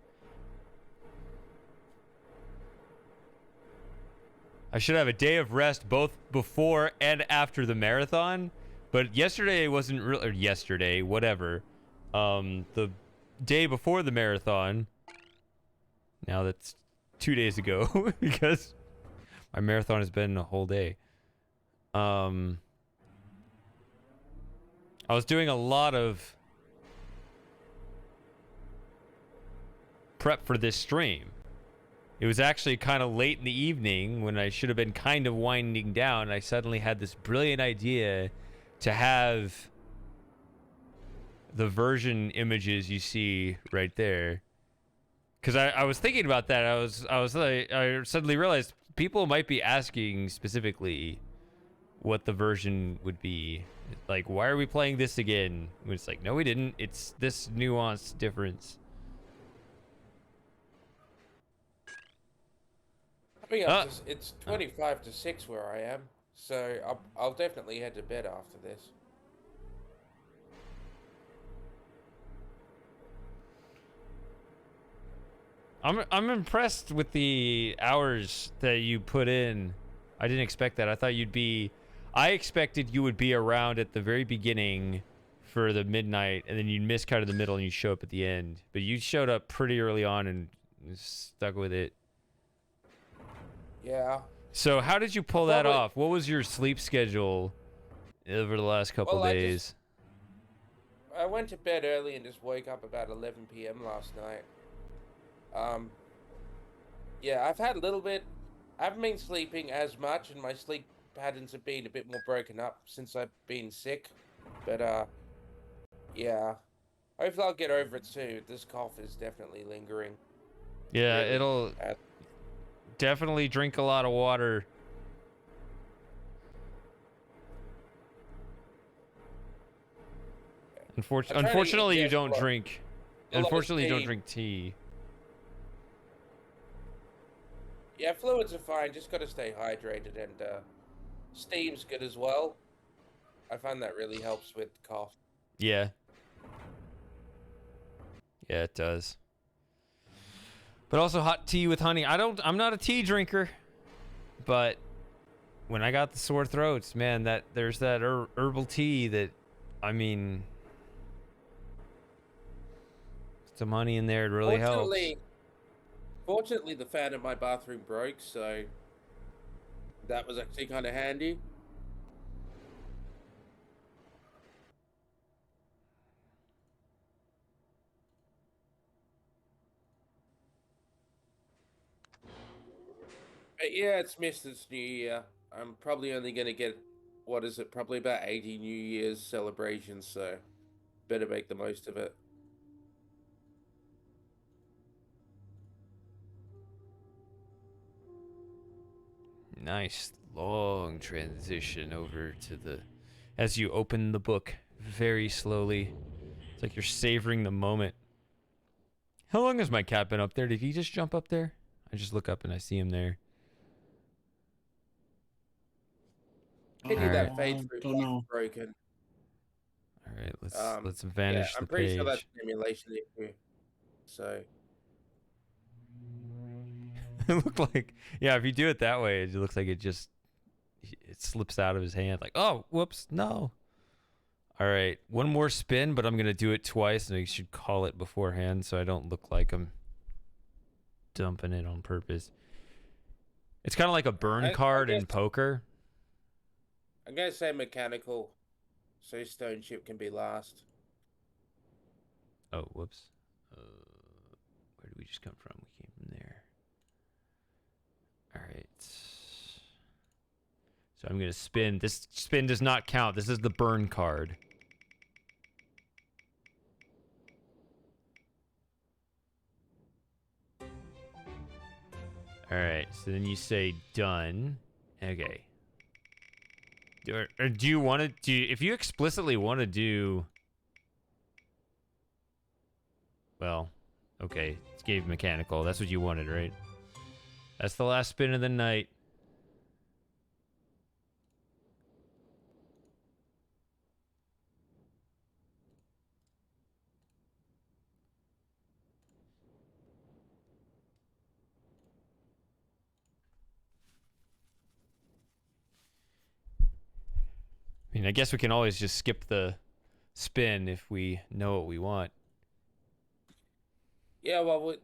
I should have a day of rest both before and after the marathon, but yesterday wasn't really, or yesterday, whatever. The day before the marathon, now that's 2 days ago, because my marathon has been a whole day. I was doing a lot of prep for this stream. It was actually kind of late in the evening when I should have been kind of winding down. I suddenly had this brilliant idea to have the version images you see right there. Because I was thinking about that. I suddenly realized people might be asking specifically what the version would be. Like, why are we playing this again? It's like, no, we didn't. It's this nuanced difference. It's 25 to 6 where I am, so I'll definitely head to bed after this. I'm impressed with the hours that you put in. I didn't expect that. I expected you would be around at the very beginning for the midnight, and then you'd miss kind of the middle and you show up at the end. But you showed up pretty early on and stuck with it. Yeah. So how did you pull that off? What was your sleep schedule over the last couple days? I went to bed early and just woke up about 11 p.m. last night. Yeah, I've had a little bit. I haven't been sleeping as much, and my sleep patterns have been a bit more broken up since I've been sick. But, yeah. Hopefully I'll get over it soon. This cough is definitely lingering. Yeah, Really it'll... bad. Definitely drink a lot of water. Unfortunately, you don't drink. Unfortunately, you don't drink tea. Yeah, fluids are fine. Just got to stay hydrated, and steam's good as well. I find that really helps with cough. Yeah. Yeah, it does. But also hot tea with honey. I'm not a tea drinker, but when I got the sore throats, man, there's that herbal tea that, I mean, some honey in there, it really helps. Fortunately, the fan in my bathroom broke, so that was actually kind of handy. But yeah, it's Mr. New Year. I'm probably only going to get, what is it, probably about 80 New Year's celebrations, so better make the most of it. Nice long transition over to the, as you open the book very slowly. It's like you're savoring the moment. How long has my cat been up there? Did he just jump up there? I just look up and I see him there. Pity that fade don't know. broken. All right, let's Yeah, vanish the I'm pretty sure that's page. an emulation issue. So It looked like, yeah, if you do it that way, it looks like it slips out of his hand. Like, oh, whoops, no. All right, one more spin, but I'm gonna do it twice, and I should call it beforehand so I don't look like I'm dumping it on purpose. It's kind of like a burn I card guess in poker. I'm gonna say mechanical, so stone chip can be last. Oh, whoops. Where did we just come from? We came from there. All right. So I'm going to spin. This spin does not count. This is the burn card. All right. So then you say done. Okay. Or do you want to do, if you explicitly want to do, well, okay. It's gave mechanical. That's what you wanted, right? That's the last spin of the night. I mean, I guess we can always just skip the spin if we know what we want. Yeah, well,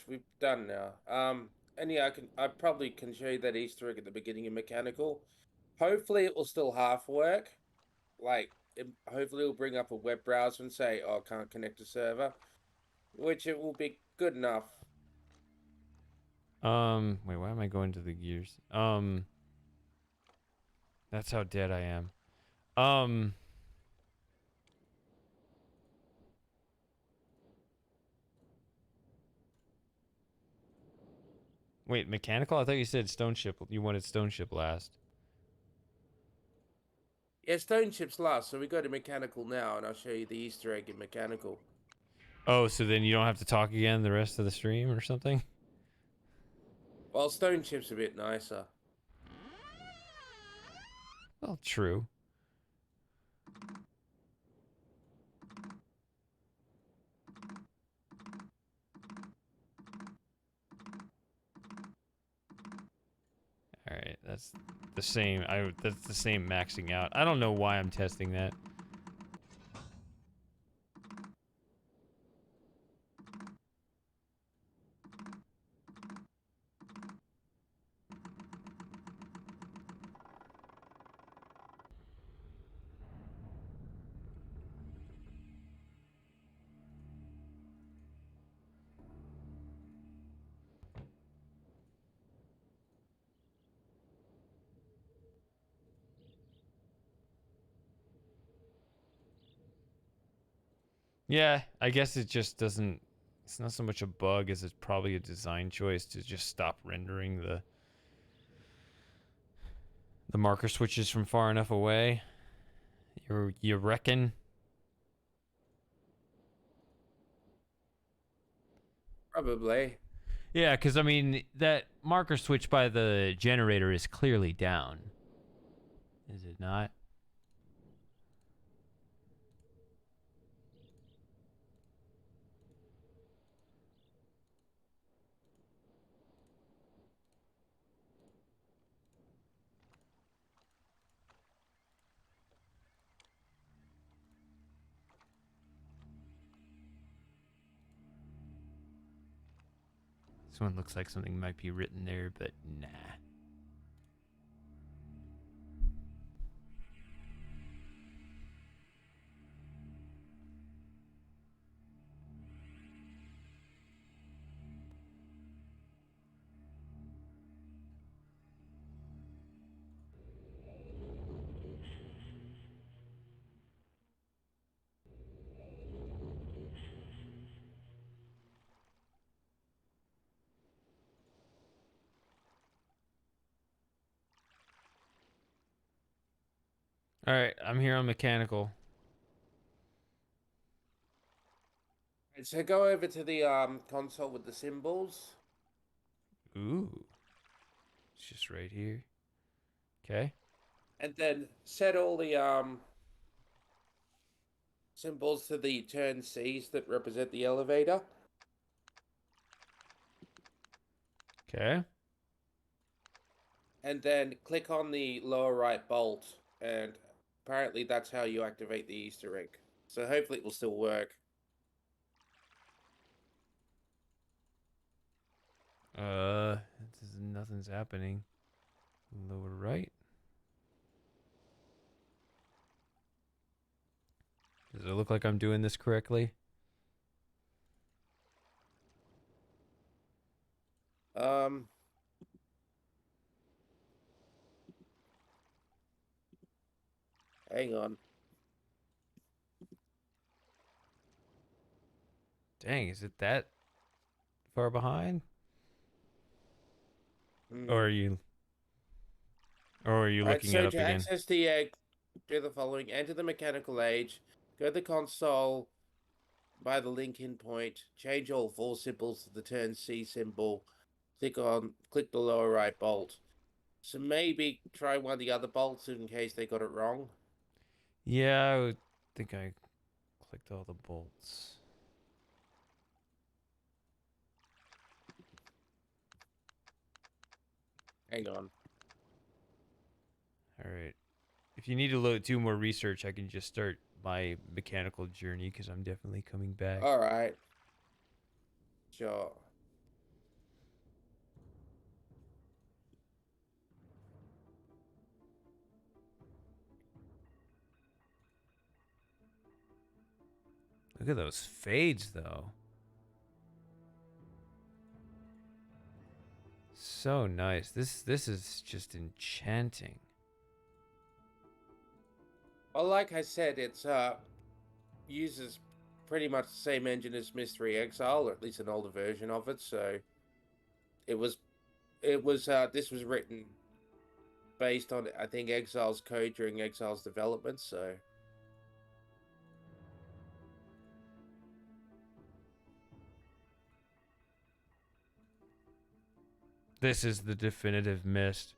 we've done now. And yeah, I probably can show you that Easter egg at the beginning of mechanical. Hopefully, it will still half work. Like, hopefully, it'll bring up a web browser and say, "Oh, can't connect to server," which it will be good enough. Wait, why am I going to the gears? That's how dead I am. Wait, mechanical? I thought you said stone ship. You wanted stone ship last. Yeah, stone chips last, so we go to mechanical now, and I'll show you the Easter egg in mechanical. Oh, so then you don't have to talk again the rest of the stream or something? Well, stone chips a bit nicer. Well, true. All right, that's the same. That's the same maxing out. I don't know why I'm testing that. Yeah, I guess it just doesn't. It's not so much a bug as it's probably a design choice to just stop rendering the marker switches from far enough away. You reckon? Probably. Yeah, because I mean that marker switch by the generator is clearly down. Is it not? This one looks like something might be written there, but nah. All right, I'm here on mechanical. And so go over to the console with the symbols, Ooh, it's just right here. Okay. and then set all the symbols to the turn Cs that represent the elevator. Okay. And then click on the lower right bolt, and apparently that's how you activate the Easter egg. So hopefully it will still work. Nothing's happening. Lower right. Does it look like I'm doing this correctly? Um, Hang on. Dang, is it that far behind? Hmm. Or are you Alright, looking it so up to again? access the egg, do the following. Enter the mechanical age, go to the console by the link in point, change all 4 symbols to the turn C symbol, click the lower right bolt. So maybe try one of the other bolts in case they got it wrong. Yeah, I would think I clicked all the bolts. Hang on. All right. If you need to do more research, I can just start my mechanical journey because I'm definitely coming back. Alright. Sure. Look at those fades, though. So nice. This is just enchanting. Well, like I said, it's uses pretty much the same engine as Mystery Exile, or at least an older version of it. So it was this was written based on, I think, Exile's code during Exile's development. So This is the definitive Myst.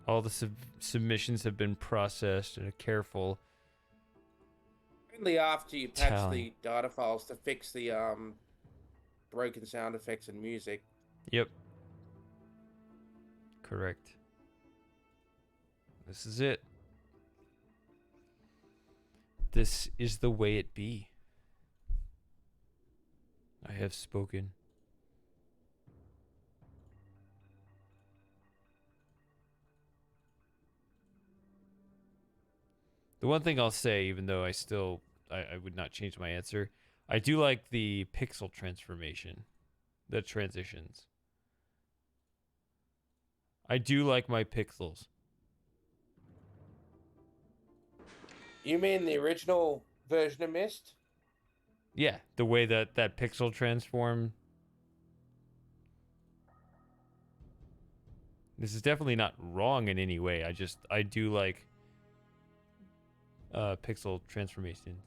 All the submissions have been processed in a careful only after you patch tally. the data files to fix the broken sound effects and music. Yep. Correct. This is it. This is the way it be. I have spoken. The one thing I'll say, even though I would not change my answer, I do like the pixel transformation, the transitions. I do like my pixels. You mean the original version of Myst? Yeah, the way that pixel transform. This is definitely not wrong in any way. I do like pixel transformations.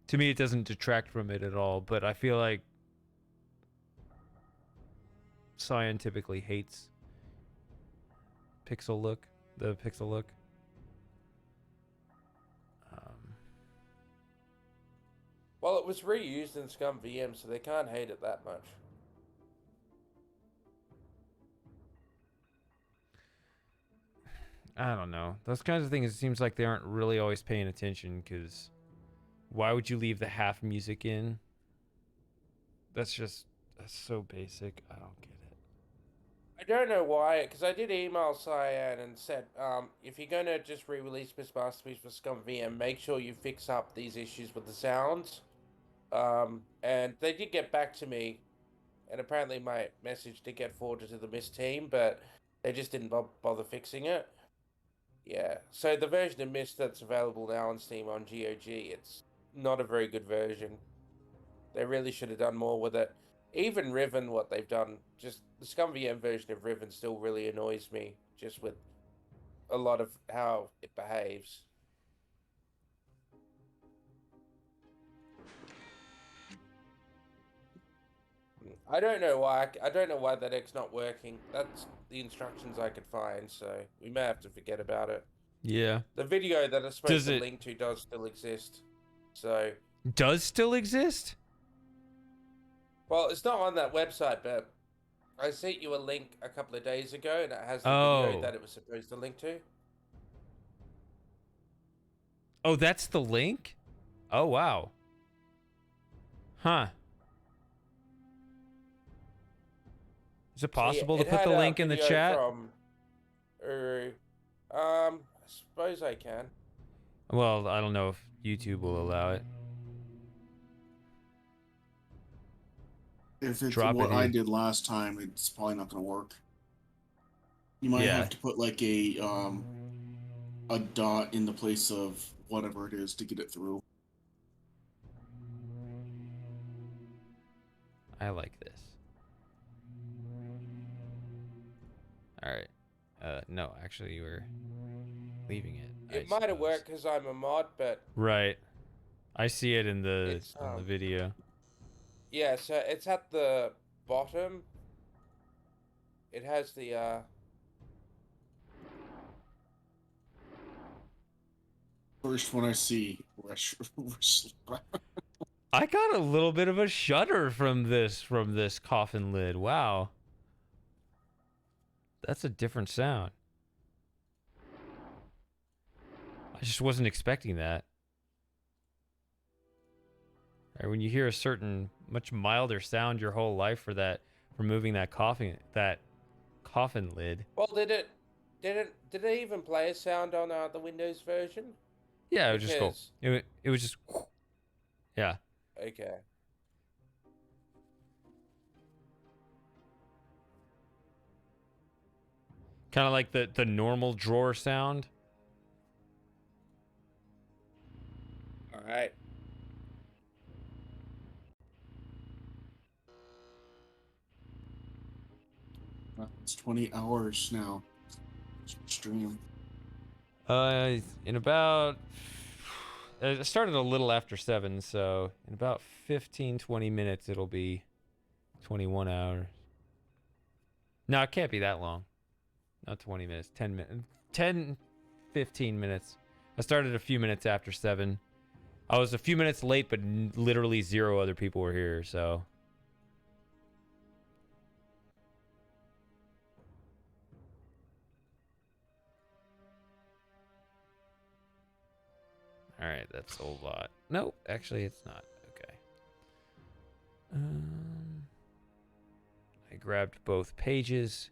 To me, it doesn't detract from it at all, but I feel like Cyan typically hates the pixel look. Well, it was reused in Scum VM, so they can't hate it that much. I don't know. Those kinds of things, it seems like they aren't really always paying attention, because why would you leave the half music in? That's so basic. I don't get it. I don't know why, because I did email Cyan and said, if you're going to just re-release Miss Masterpiece for Scum VM, make sure you fix up these issues with the sounds. And they did get back to me, and apparently my message did get forwarded to the Myst team, but they just didn't bother fixing it. Yeah, so the version of Myst that's available now on Steam on GOG, it's not a very good version. They really should have done more with it. Even Riven, what they've done, just the Scum VM version of Riven still really annoys me, just with a lot of how it behaves. I don't know why. I don't know why that X's not working. That's the instructions I could find, so we may have to forget about it. Yeah. The video that it's supposed Does to it link to does still exist. So, does still exist? well, it's not on that website, but I sent you a link a couple of days ago, and it has the video Oh. that it was supposed to link to. Oh, that's the link? Oh, wow. Huh. Is it So, yeah, possible to it put had the a link in the video chat? from I suppose I can. Well, I don't know if YouTube will allow it. If it's Drop what it I here. did last time, it's probably not going to work. You might Yeah. have to put like a dot in the place of whatever it is to get it through. I like this. All right. No, actually, you were leaving it. It might have worked because I'm a mod, but Right. I see it in the it's on the video. yeah. So it's at the bottom. It has the First one I see. I got a little bit of a shudder from this coffin lid. Wow. That's a different sound. I just wasn't expecting that. Or when you hear a certain much milder sound your whole life for moving that coffin lid. well, did it even play a sound on the Windows version? Yeah, it would just go. Because It was just. Yeah. okay. Kind of like the normal drawer sound. All right. It's 20 hours now. Stream. In about. It started a little after 7, so in about 15-20 minutes it'll be 21 hours. No, it can't be that long. Not 20 minutes. 10 minutes. 15 minutes. I started a few minutes after 7. I was a few minutes late, but literally 0 other people were here, so. Alright, that's a lot. Nope, actually it's not. Okay. I grabbed both pages.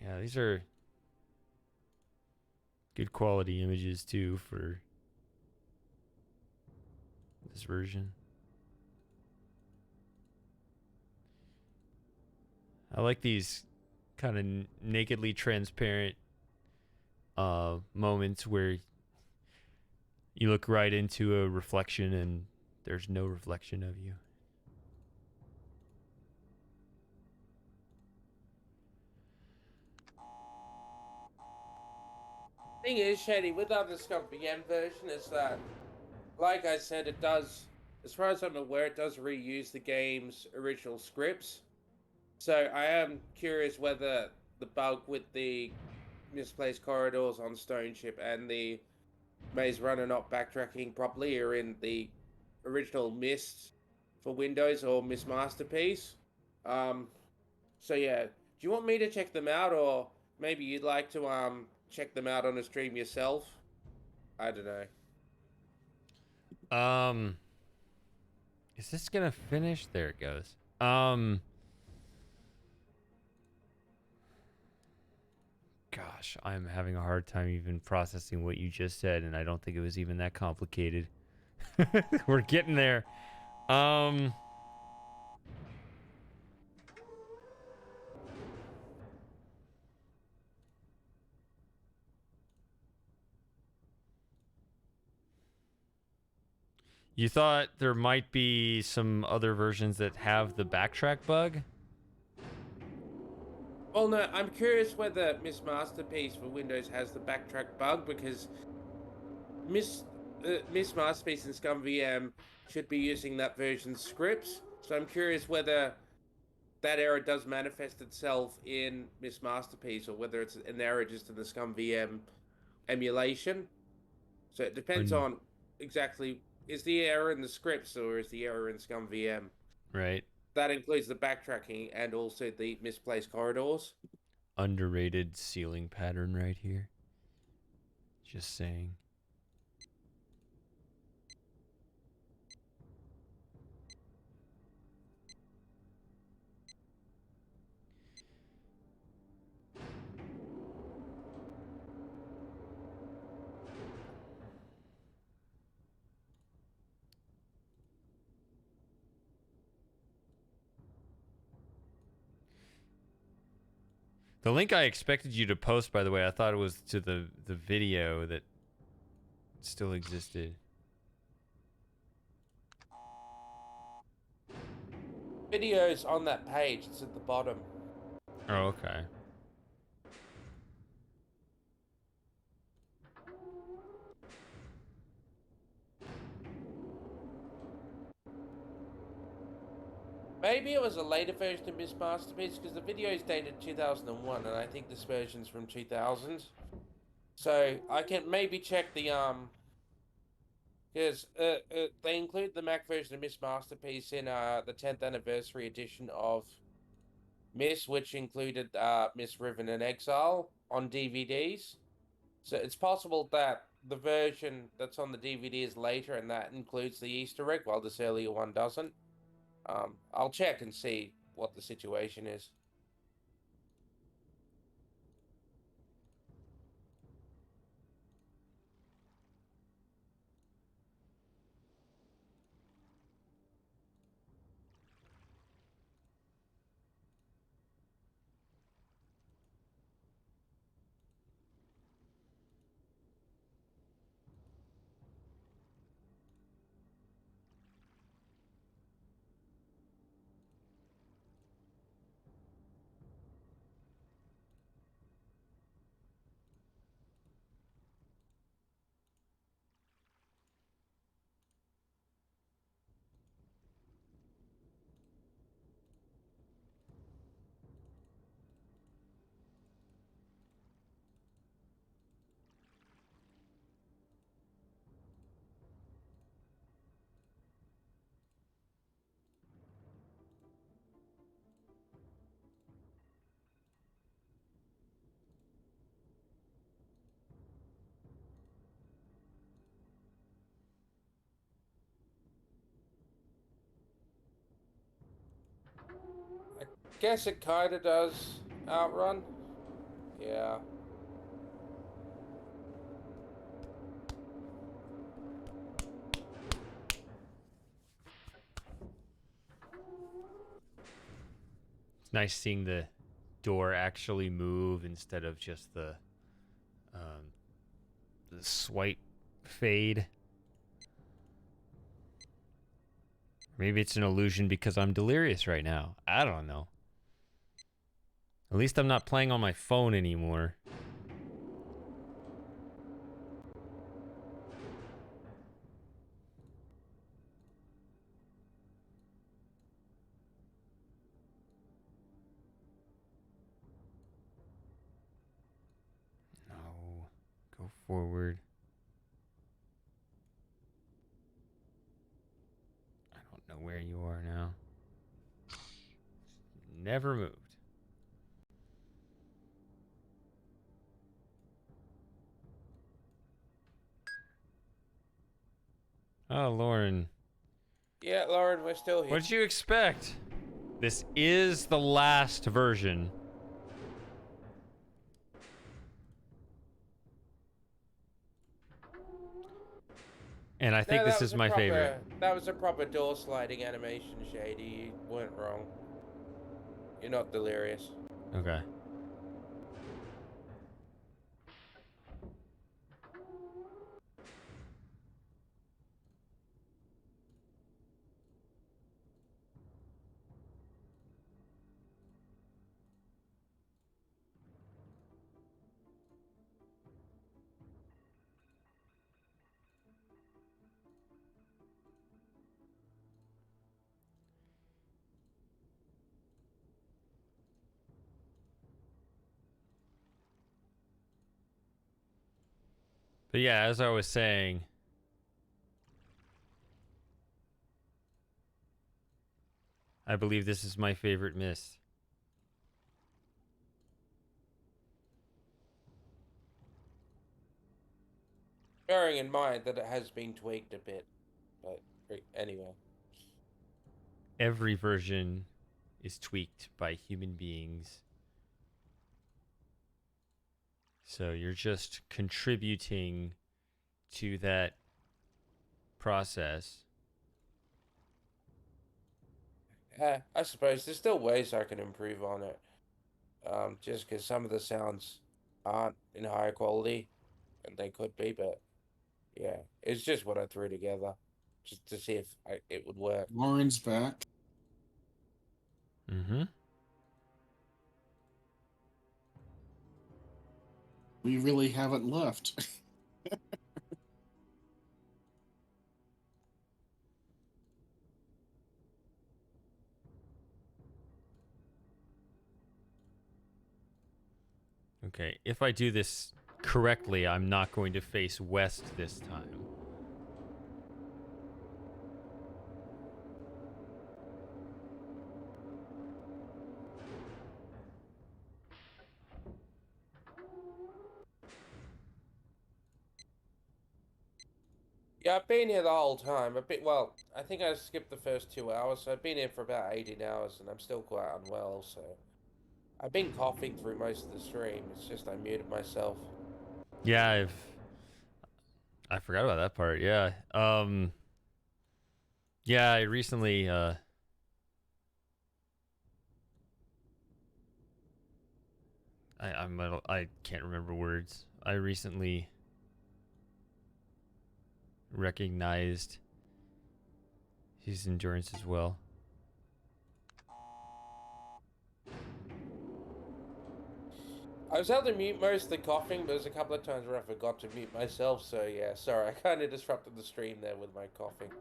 Yeah, these are good quality images too for this version. I like these kind of nakedly transparent moments where you look right into a reflection and there's no reflection of you. Thing is, Shady, with the Discovery VM version is that, like I said, it does, as far as I'm aware, it does reuse the game's original scripts. So I am curious whether the bug with the misplaced corridors on Stone Ship and the Maze Runner not backtracking properly are in the original Myst for Windows or Myst Masterpiece. So yeah, do you want me to check them out, or maybe you'd like to check them out on a stream yourself? I don't know. Is this gonna finish? There it goes. Gosh, I'm having a hard time even processing what you just said, and I don't think it was even that complicated. We're getting there. You thought there might be some other versions that have the backtrack bug? Well, no, I'm curious whether Miss Masterpiece for Windows has the backtrack bug because Miss Masterpiece and ScumVM should be using that version's scripts. So I'm curious whether that error does manifest itself in Miss Masterpiece or whether it's an error just in the ScumVM emulation. So it depends on exactly is the error in the scripts or is the error in ScumVM. Right. That includes the backtracking and also the misplaced corridors. Underrated ceiling pattern right here. Just saying. The link I expected you to post, by the way, I thought it was to the video that still existed. Videos on that page, it's at the bottom. Oh, okay. Maybe it was a later version of Miss Masterpiece because the video is dated 2001 and I think this version's from 2000. So I can maybe check the because they include the Mac version of Miss Masterpiece in the 10th anniversary edition of Miss, which included Miss Riven and Exile on DVDs. So it's possible that the version that's on the DVD is later and that includes the Easter egg while this earlier one doesn't. I'll check and see what the situation is. I guess it kind of does outrun. Yeah. It's nice seeing the door actually move instead of just the swipe fade. Maybe it's an illusion because I'm delirious right now. I don't know. At least I'm not playing on my phone anymore. No. Go forward. I don't know where you are now. Never moved. Oh, Lauren. Yeah, Lauren, we're still here. What did you expect? This is the last version. And I think this is my favorite. That was a proper door sliding animation, Shady. You weren't wrong. You're not delirious. Okay. But yeah, as I was saying, I believe this is my favorite Myst. Bearing in mind that it has been tweaked a bit, but anyway. Every version is tweaked by human beings. So you're just contributing to that process. I suppose there's still ways I can improve on it. Just because some of the sounds aren't in higher quality, and they could be, but yeah, it's just what I threw together, just to see if it would work. Lauren's back. Mm-hmm. We really haven't left. Okay, if I do this correctly, I'm not going to face west this time. Yeah, I've been here the whole time. Well, I think I skipped the first 2 hours, so I've been here for about 18 hours, and I'm still quite unwell, so I've been coughing through most of the stream. It's just I muted myself. Yeah, I forgot about that part. Yeah. Yeah, I recently I can't remember words. I recently recognized his endurance as well. I was able to mute most of the coughing, but there's a couple of times where I forgot to mute myself, so yeah, sorry, I kind of disrupted the stream there with my coughing.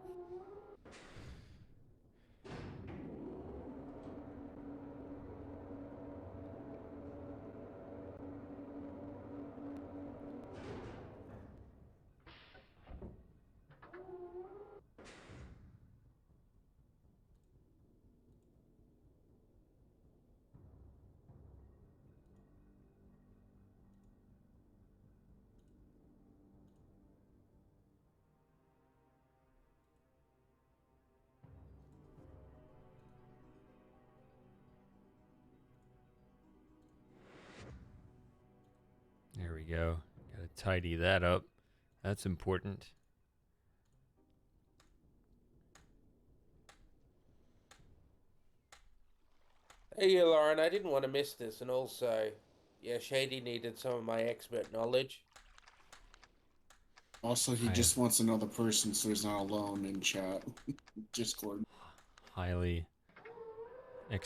There we go. Gotta tidy that up. That's important. Hey, Lauren, I didn't want to miss this, and also, yeah, Shady needed some of my expert knowledge. Also, he just wants another person so he's not alone in chat. Discord. Highly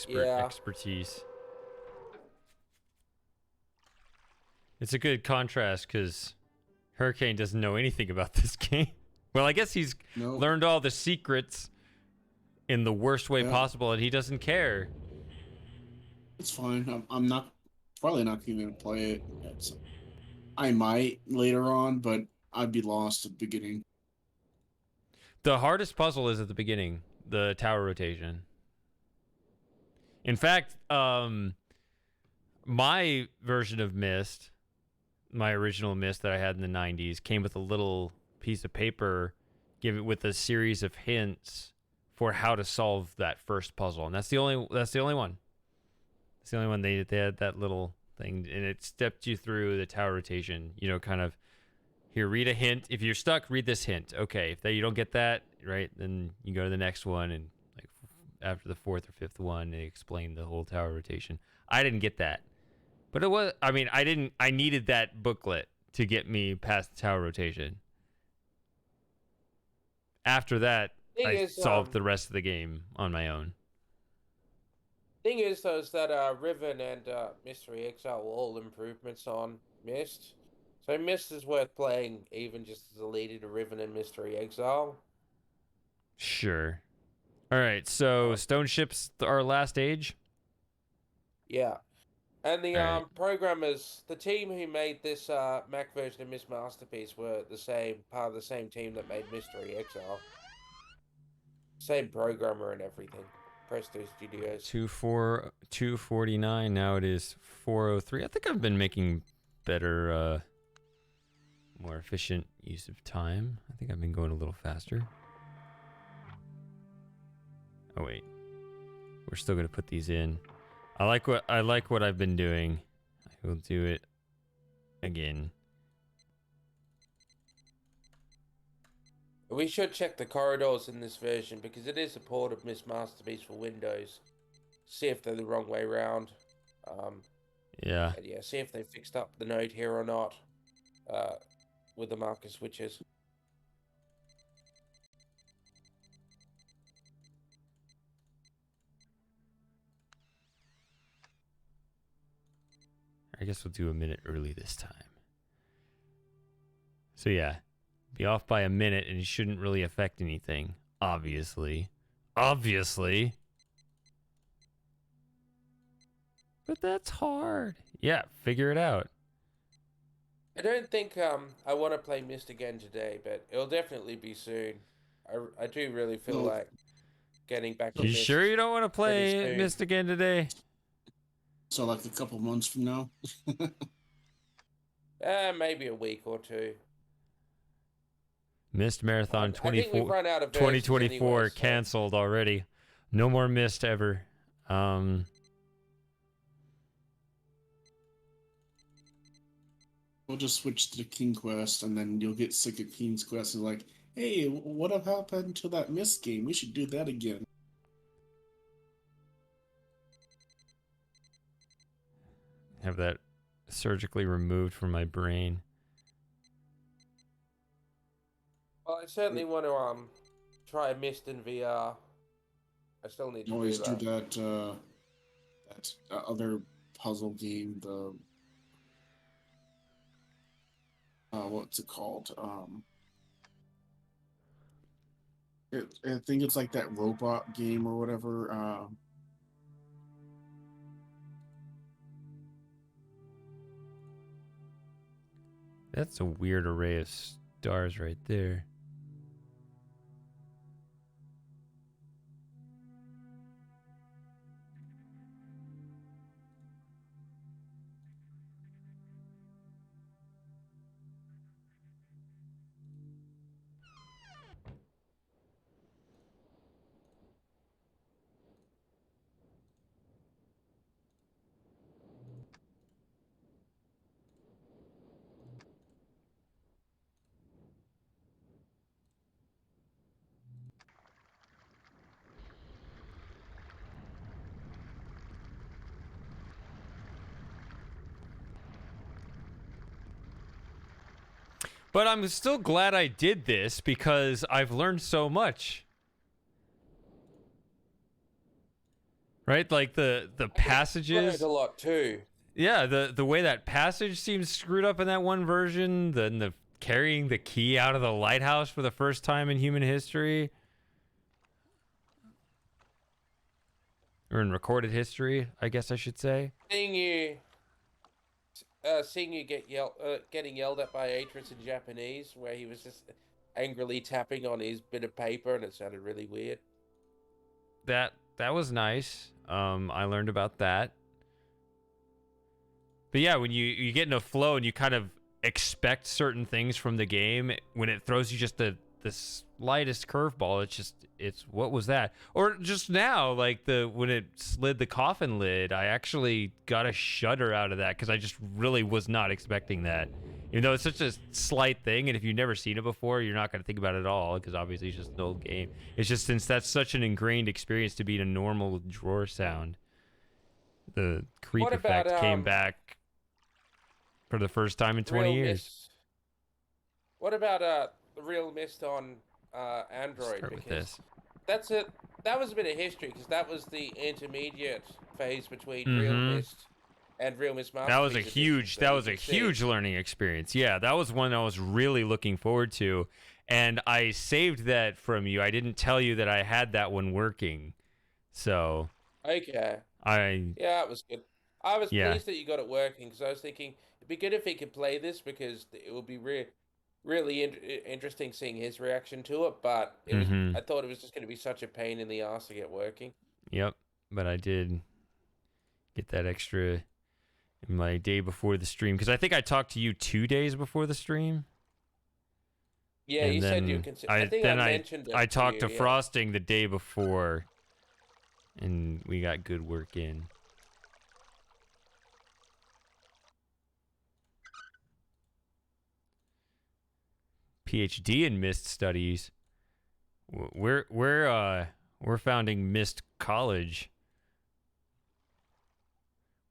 Yeah. expertise. It's a good contrast because Hurricane doesn't know anything about this game. Well, I guess he's learned all the secrets in the worst way possible, and he doesn't care. It's fine. I'm not probably not even gonna play it. I might later on, but I'd be lost at the beginning. The hardest puzzle is at the beginning, the tower rotation. In fact, my version of Myst, my original Myst that I had in the 90s, came with a little piece of paper with a series of hints for how to solve that first puzzle, and that's the only one. It's the only one they had that little thing, and it stepped you through the tower rotation. You know, kind of here, read a hint. If you're stuck, read this hint. Okay, if you don't get that right, then you go to the next one, and like after the fourth or fifth one, they explain the whole tower rotation. I didn't get that, but it was. I mean, I needed that booklet to get me past the tower rotation. After that, I solved the rest of the game on my own. Thing is, though, is that Riven and Mystery Exile were all improvements on Myst. So Myst is worth playing, even just as a lead to Riven and Mystery Exile. Sure. All right, so Stone Ship's our last age? Yeah. And the All right. programmers, the team who made this Mac version of Myst Masterpiece were the same part of the same team that made Mystery Exile. Same programmer and everything. Presto Studios. 249. Now it is 403. I think I've been making better, more efficient use of time. I think I've been going a little faster. Oh wait, we're still gonna put these in. I like what I've been doing. I will do it again. We should check the corridors in this version because it is a port of Myst Masterpiece for Windows. See if they're the wrong way around. Yeah. And yeah, see if they fixed up the node here or not. With the marker switches. I guess we'll do a minute early this time. So yeah, be off by a minute and it shouldn't really affect anything. Obviously. Obviously. But that's hard. Yeah, figure it out. I don't think I want to play Myst again today, but it'll definitely be soon. I do really feel like getting back to You Myst sure you don't want to play soon. Myst again today? So like a couple months from now. Maybe a week or two. Myst Marathon I think we've run out of versions 2024 anyway, so- canceled already. No more Myst ever. We'll just switch to King Quest, and then you'll get sick of King's Quest and like, hey, what happened to that Myst game? We should do that again. Have that surgically removed from my brain. Well, I certainly want to try Myst in VR. I still need to You always do do that. that other puzzle game, the what's it called? I think it's like that robot game or whatever. That's a weird array of stars right there. But I'm still glad I did this because I've learned so much. Right? Like the passages. Learned a lot too. Yeah, the way that passage seems screwed up in that one version, then the carrying the key out of the lighthouse for the first time in human history. Or in recorded history, I guess I should say. Seeing you getting yelled at by Atris in Japanese, where he was just angrily tapping on his bit of paper, and it sounded really weird. That was nice. I learned about that. But yeah, when you get in a flow and you kind of expect certain things from the game, when it throws you just the slightest curveball, it's what was that? Or just now, like when it slid the coffin lid, I actually got a shudder out of that because I just really was not expecting that. Even though it's such a slight thing, and if you've never seen it before, you're not going to think about it at all because obviously it's just an old game. It's just since that's such an ingrained experience to be a normal drawer sound, the creep What effect about, came back for the first time in 20 Real years. Myst. What about the Real Myst on Android? Start with Because this. that's it. That was a bit of history because that was the intermediate phase between Real Mhm. Myst and Real Myst Masterpiece. That was a editions huge you can see. learning experience. Yeah, that was one I was really looking forward to, and I saved that from you. I didn't tell you that I had that one working, so Okay. I Yeah, it was good. I was Yeah. pleased that you got it working because I was thinking it'd be good if he could play this because it would be really interesting seeing his reaction to it. But it was Mm-hmm. I thought it was just going to be such a pain in the ass to get working. Yep. But I did get that extra in my day before the stream because I think I talked to you 2 days before the stream. Yeah, And you said you then consider. I think I mentioned it I to talked you, to yeah. Frosting the day before, and we got good work in. PhD in Myst studies. We're founding Myst College.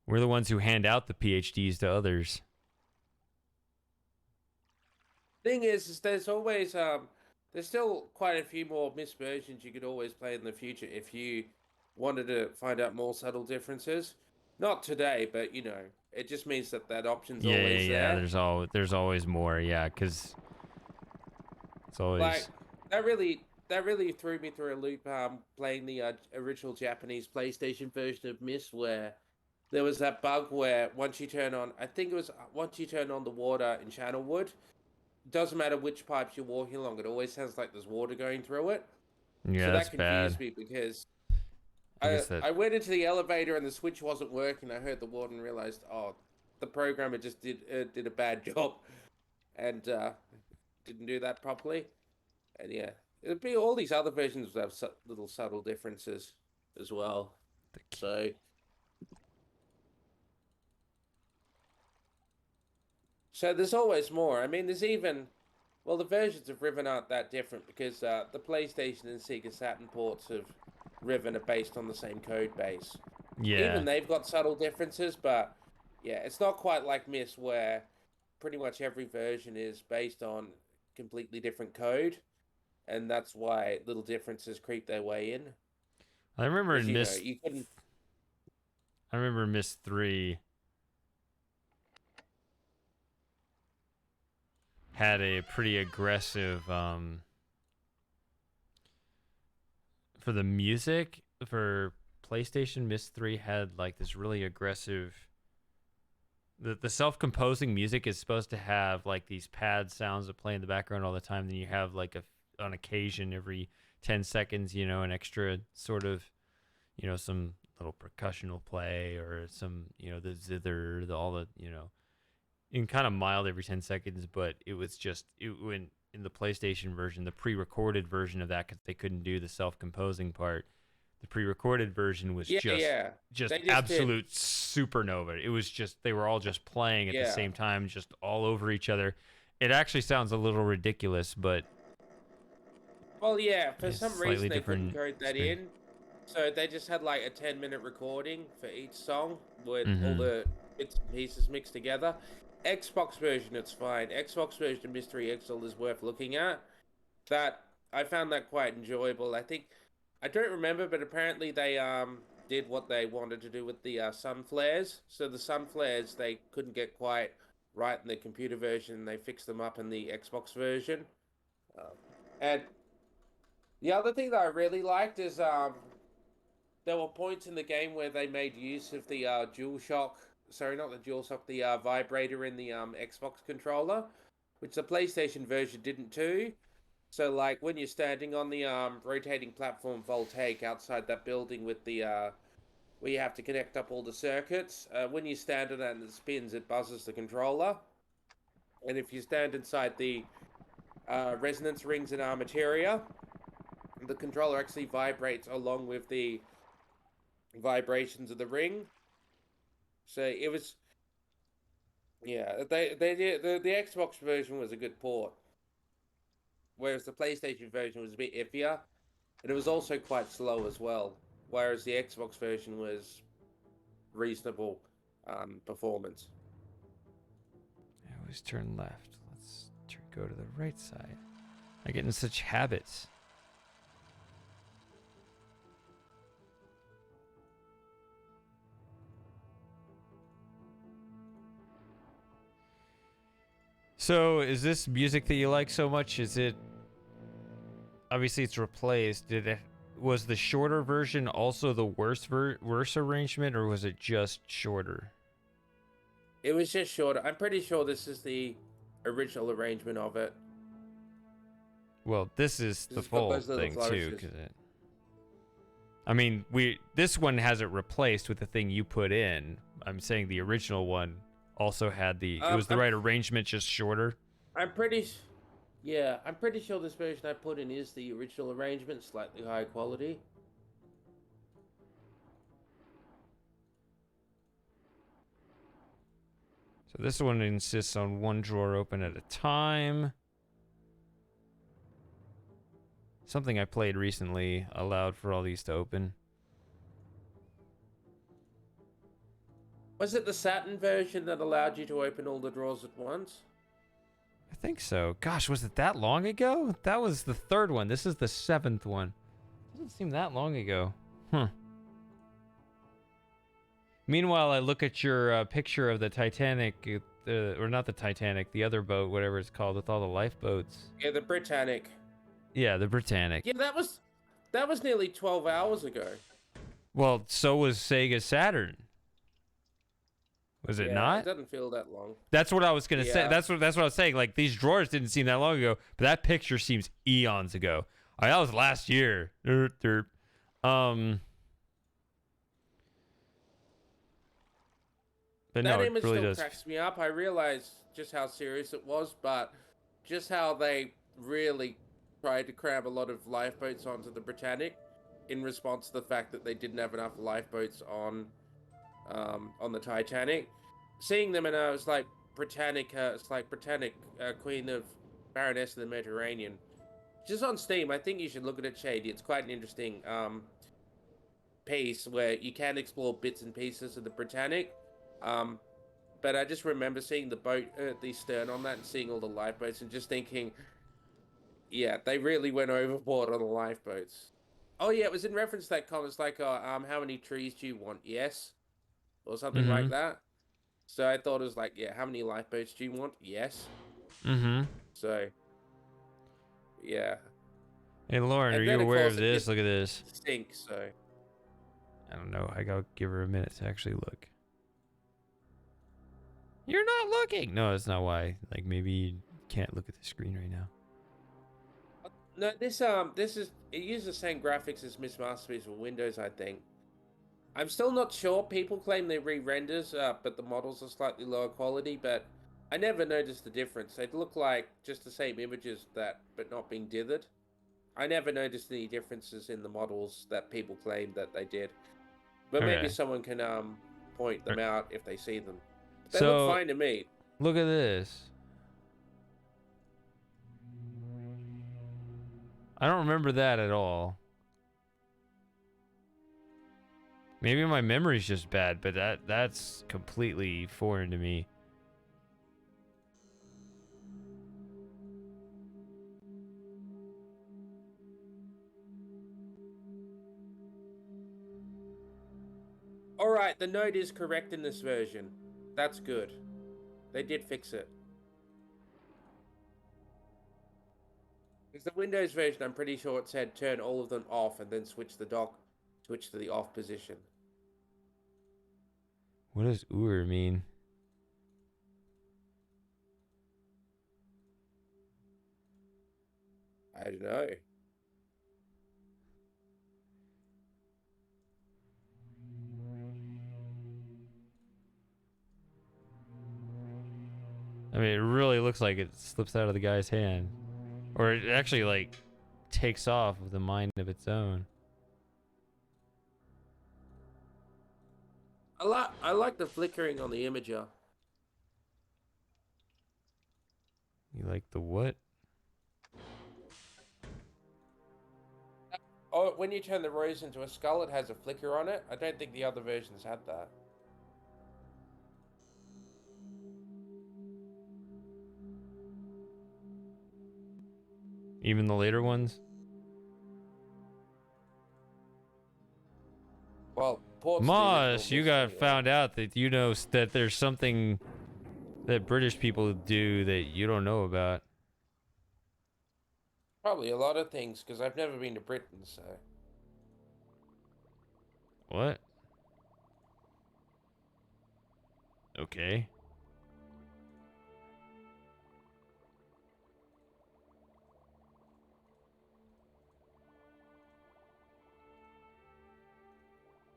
We're the ones who hand out the PhDs to others. Thing is there's always there's still quite a few more Myst versions you could always play in the future if you wanted to find out more subtle differences. Not today, but you know, it just means that that option's Yeah, always there. There's always more. Yeah, because it's always Like that really threw me through a loop playing the original Japanese PlayStation version of Myst where there was that bug where once you turn on, I think it was once you turn on the water in Channelwood, doesn't matter which pipes you're walking along, it always sounds like there's water going through it. yeah, So that's that bad. confused me because I guess that I went into the elevator and the switch wasn't working. I heard the water and realized, oh, the programmer just did a bad job and didn't do that properly. And yeah, it'd be all these other versions would have little subtle differences as well. So there's always more. I mean, there's even well, the versions of Riven aren't that different because the PlayStation and Sega Saturn ports of Riven are based on the same code base. yeah. Even they've got subtle differences, but yeah, it's not quite like Myst where pretty much every version is based on completely different code, and that's why little differences creep their way in. I remember Because in you know Myst. you couldn't. I remember Myst 3 had a pretty aggressive for the music for PlayStation. Myst 3 had like this really aggressive. The self-composing music is supposed to have like these pad sounds that play in the background all the time. Then you have like on occasion every 10 seconds, you know, an extra sort of, you know, some little percussion will play or some, you know, the zither, all the, you know, in kind of mild every 10 seconds. But it was just when in the PlayStation version, the pre-recorded version of that, because they couldn't do the self-composing part. The pre-recorded version was Yeah, just yeah. just They just absolute supernova. It was just they were all just playing at the Yeah. same time, just all over each other. It actually sounds a little ridiculous, but Well, yeah. For it's some slightly reason, they couldn't different code that experience. in, so they just had like a 10-minute recording for each song with all Mm-hmm. the bits and pieces mixed together. Xbox version, it's fine. Xbox version of Mystery Exile is worth looking at. That I found that quite enjoyable. I think I don't remember, but apparently they did what they wanted to do with the sun flares. So the sun flares they couldn't get quite right in the computer version. They fixed them up in the Xbox version. And the other thing that I really liked is there were points in the game where they made use of the DualShock. Sorry, not the DualShock, the vibrator in the Xbox controller, which the PlayStation version didn't do. So, like, when you're standing on the rotating platform voltaic outside that building with the where you have to connect up all the circuits, when you stand on it and it spins, it buzzes the controller. And if you stand inside the resonance rings in Armateria, the controller actually vibrates along with the vibrations of the ring. So it was, yeah, they did the Xbox version was a good port, whereas the PlayStation version was a bit iffier. And it was also quite slow as well, whereas the Xbox version was reasonable performance. I always turn left. Let's go to the right side. I get in such habits. So, is this music that you like so much? Is it obviously it's replaced? was the shorter version also the worse arrangement, or was it just shorter? It was just shorter. I'm pretty sure this is the original arrangement of it. Well, this is the It's got full those little thing too, flourishes. because I mean, this one has it replaced with the thing you put in. I'm saying the original one also had it was the right arrangement, just shorter. I'm pretty sure this version I put in is the original arrangement, slightly higher quality. So this one insists on one drawer open at a time. Something I played recently allowed for all these to open. Was it the Saturn version that allowed you to open all the drawers at once? I think so. Gosh, was it that long ago? That was the third one. This is the seventh one. Doesn't seem that long ago. Huh. Meanwhile, I look at your picture of the Titanic, or not the Titanic, the other boat, whatever it's called, with all the lifeboats. Yeah, the Britannic. Yeah, the Britannic. Yeah, that was nearly 12 hours ago. Well, so was Sega Saturn. Was it not? It doesn't feel that long. That's what I was gonna say. Yeah. That's what I was saying. Like, these drawers didn't seem that long ago, but that picture seems eons ago. That was last year. But That no, it image really still does. cracks me up. I realize just how serious it was, but just how they really tried to cram a lot of lifeboats onto the Britannic in response to the fact that they didn't have enough lifeboats on the Titanic. Seeing them, and I was like, Britannica, it's like Britannic, Queen of Baroness of the Mediterranean. Just on Steam, I think you should look at it, Shady. It's quite an interesting piece where you can explore bits and pieces of the Britannic. But I just remember seeing the boat, the stern on that, and seeing all the lifeboats, and just thinking, yeah, they really went overboard on the lifeboats. Oh yeah, it was in reference to that comment. It's like, how many trees do you want? Yes, or something like that. So I thought it was like, yeah, how many lifeboats do you want? Yes. Mm-hmm. So, yeah. Hey, Lauren, And are then, you of aware course, of it this? gets Look at this. Stink. So. I don't know. I gotta give her a minute to actually look. You're not looking. No, that's not why. Like, maybe you can't look at the screen right now. No, this is, it uses the same graphics as Myst Masterpiece for Windows, I think. I'm still not sure. People claim they re-renders, but the models are slightly lower quality, but I never noticed the difference. They look like just the same images but not being dithered. I never noticed any differences in the models that people claim that they did. But maybe Okay. someone can point them out if they see them. They So, look fine to me. look at this. I don't remember that at all. Maybe my memory's just bad, but that's completely foreign to me. Alright, the note is correct in this version. That's good. They did fix it. Because the Windows version, I'm pretty sure it said turn all of them off and then switch the dock, switch to the off position. What does Ur mean? I don't know. I mean, it really looks like it slips out of the guy's hand. Or it actually, like, takes off with a mind of its own. I like the flickering on the imager. You like the what? Oh, when you turn the rose into a skull, it has a flicker on it. I don't think the other versions had that. Even the later ones? Well, ports Moss, you got found out that you know that there's something that British people do that you don't know about. Probably a lot of things, because I've never been to Britain, so... What? Okay.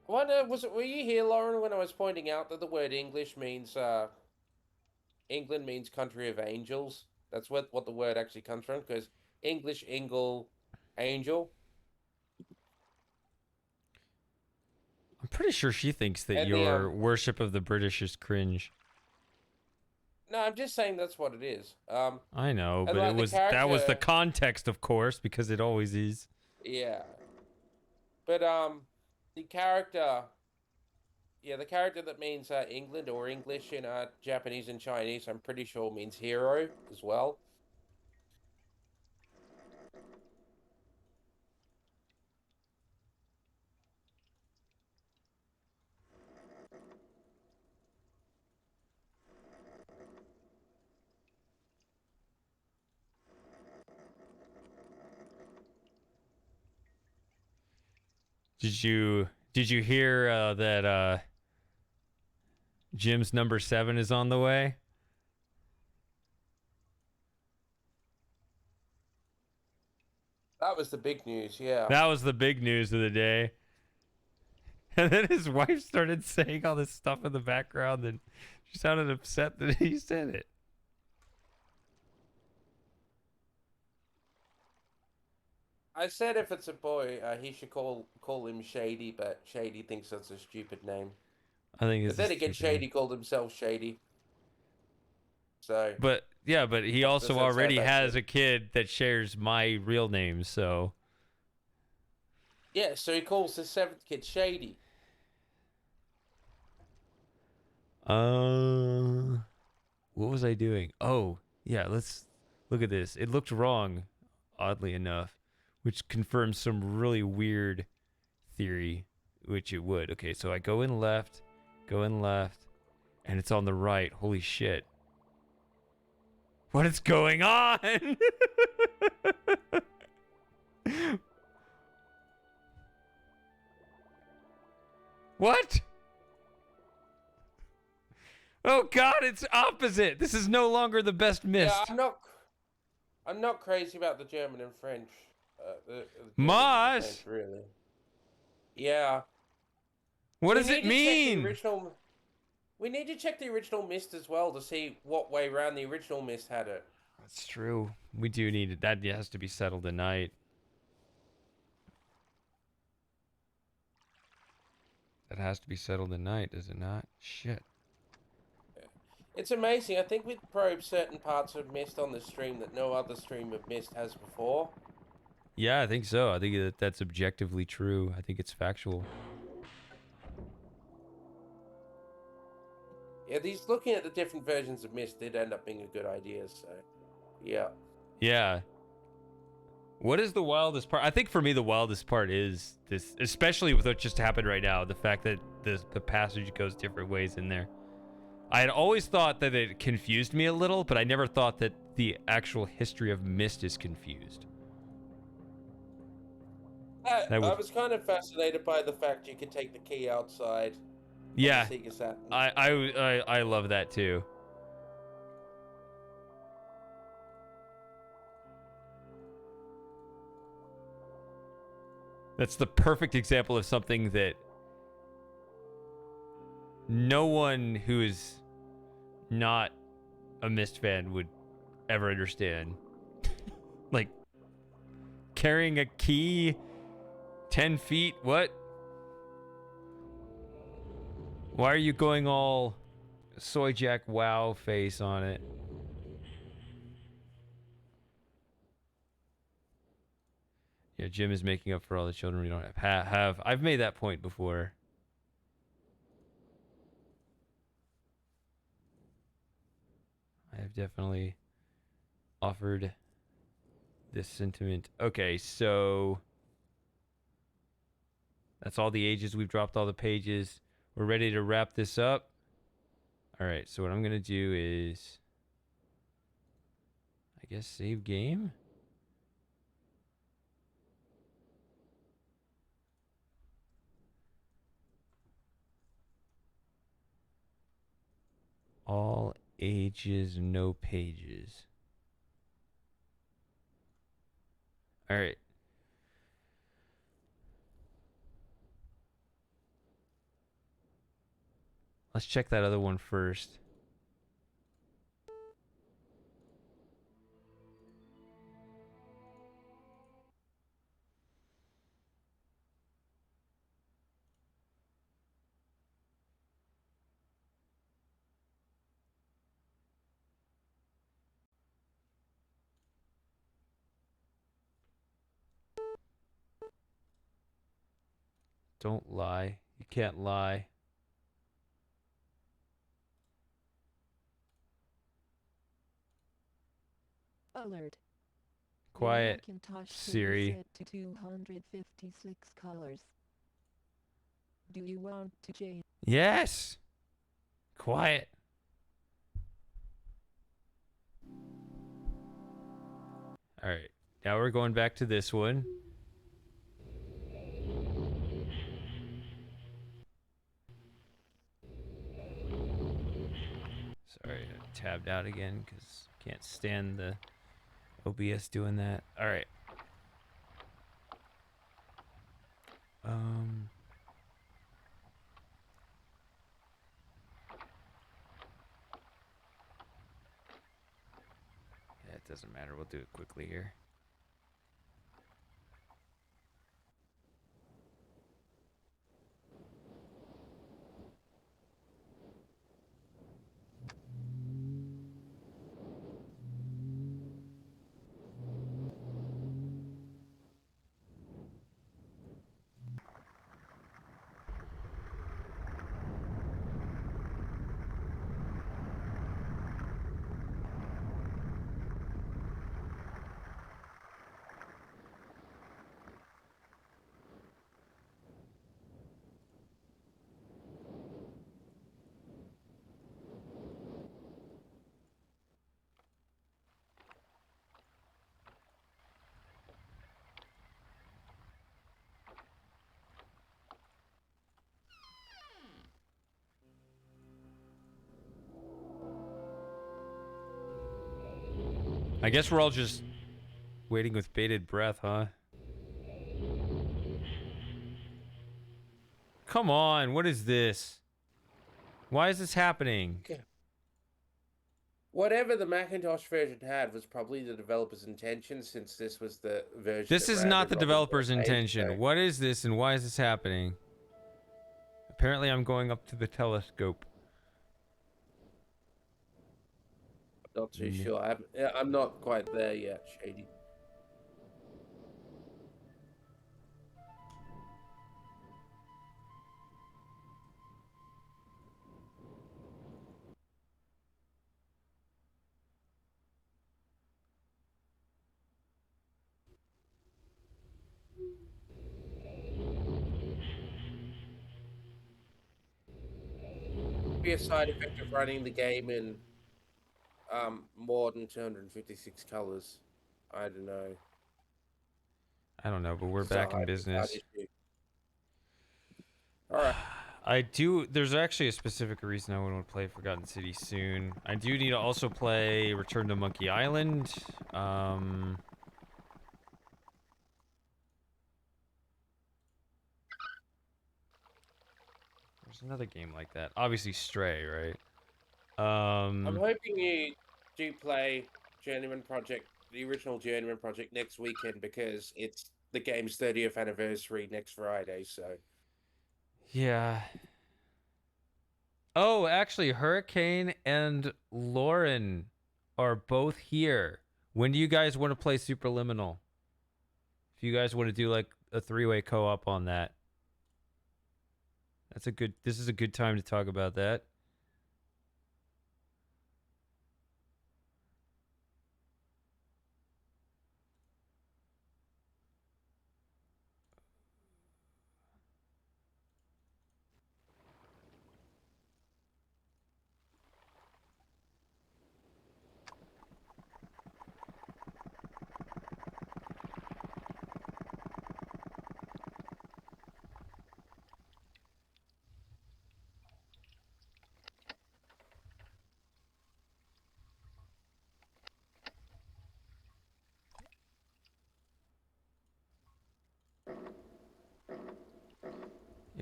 What were you here, Lauren, when I was pointing out that the word English means England means country of angels? That's what the word actually comes from, because English, Ingle, angel. I'm pretty sure she thinks that And the your worship of the British is cringe. No, I'm just saying that's what it is. I know, and but like that was the context, of course, because it always is. Yeah. But the character, yeah, the character that means England or English in Japanese and Chinese, I'm pretty sure means hero as well. Did you hear that Jim's number 7 is on the way? That was the big news, yeah. That was the big news of the day. And then his wife started saying all this stuff in the background, and she sounded upset that he said it. I said if it's a boy, he should call him Shady, but Shady thinks that's a stupid name. I think it's But then again, Shady called himself Shady. So. But yeah, but he also that's already how has a kid that shares my real name, so. Yeah, so he calls his 7th kid Shady. What was I doing? Oh, yeah, let's look at this. It looked wrong, oddly enough, which confirms some really weird theory, which it would. Okay, so I go in left, and it's on the right. Holy shit. What is going on? What? Oh god, it's opposite. This is no longer the best Myst. Yeah, I'm not crazy about the German and French. The Moss? really. Yeah. What does it mean? We need to check the original Myst as well to see what way around the original Myst had it. That's true. We do need it. That has to be settled tonight. That has to be settled tonight, does it not? Shit. It's amazing. I think we've probed certain parts of Myst on the stream that no other stream of Myst has before. Yeah, I think so. I think that's objectively true. I think it's factual. Yeah, looking at the different versions of Myst did end up being a good idea, so yeah. Yeah. What is the wildest part? I think for me the wildest part is this, especially with what just happened right now, the fact that the passage goes different ways in there. I had always thought that it confused me a little, but I never thought that the actual history of Myst is confused. I was kind of fascinated by the fact you could take the key outside. Yeah, the Sega Saturn. I love that too. That's the perfect example of something that no one who is not a Myst fan would ever understand. Like, carrying a key 10 feet, what? Why are you going all Soy Jack wow face on it? Yeah, Jim is making up for all the children we don't have. I've made that point before. I have definitely offered this sentiment. Okay, so that's all the ages. We've dropped all the pages. We're ready to wrap this up. All right, so what I'm going to do is, I guess, save game. All ages, no pages. All right. Let's check that other one first. Don't lie. You can't lie. Alert. Quiet, Your Macintosh Siri. is set to 256 colors. Do you want to change? Yes. Quiet. All right. Now we're going back to this one. Sorry, I tabbed out again because can't stand the OBS doing that. All right. Yeah, it doesn't matter. We'll do it quickly here. I guess we're all just waiting with bated breath, huh? Come on, what is this? Why is this happening? Okay. Whatever the Macintosh version had was probably the developer's intention, since this was the version. This that is ran not in the Robin developer's Hood intention. Page, What is this and why is this happening? Apparently I'm going up to the telescope. Not too sure. I'm not quite there yet, Shady. Be a side effect of running the game in more than 256 colors. I don't know. I don't know, but we're It's a back in high business. issue. All right. There's actually a specific reason I want to play Forgotten City soon. I do need to also play Return to Monkey Island. There's another game like that. Obviously Stray, right? I'm hoping you do play Journeyman Project, the original Journeyman Project, next weekend, because it's the game's 30th anniversary next Friday. So Yeah. Oh, actually, Hurricane and Lauren are both here. When do you guys want to play Superliminal? If you guys want to do like a three-way co-op on that. This is a good time to talk about that.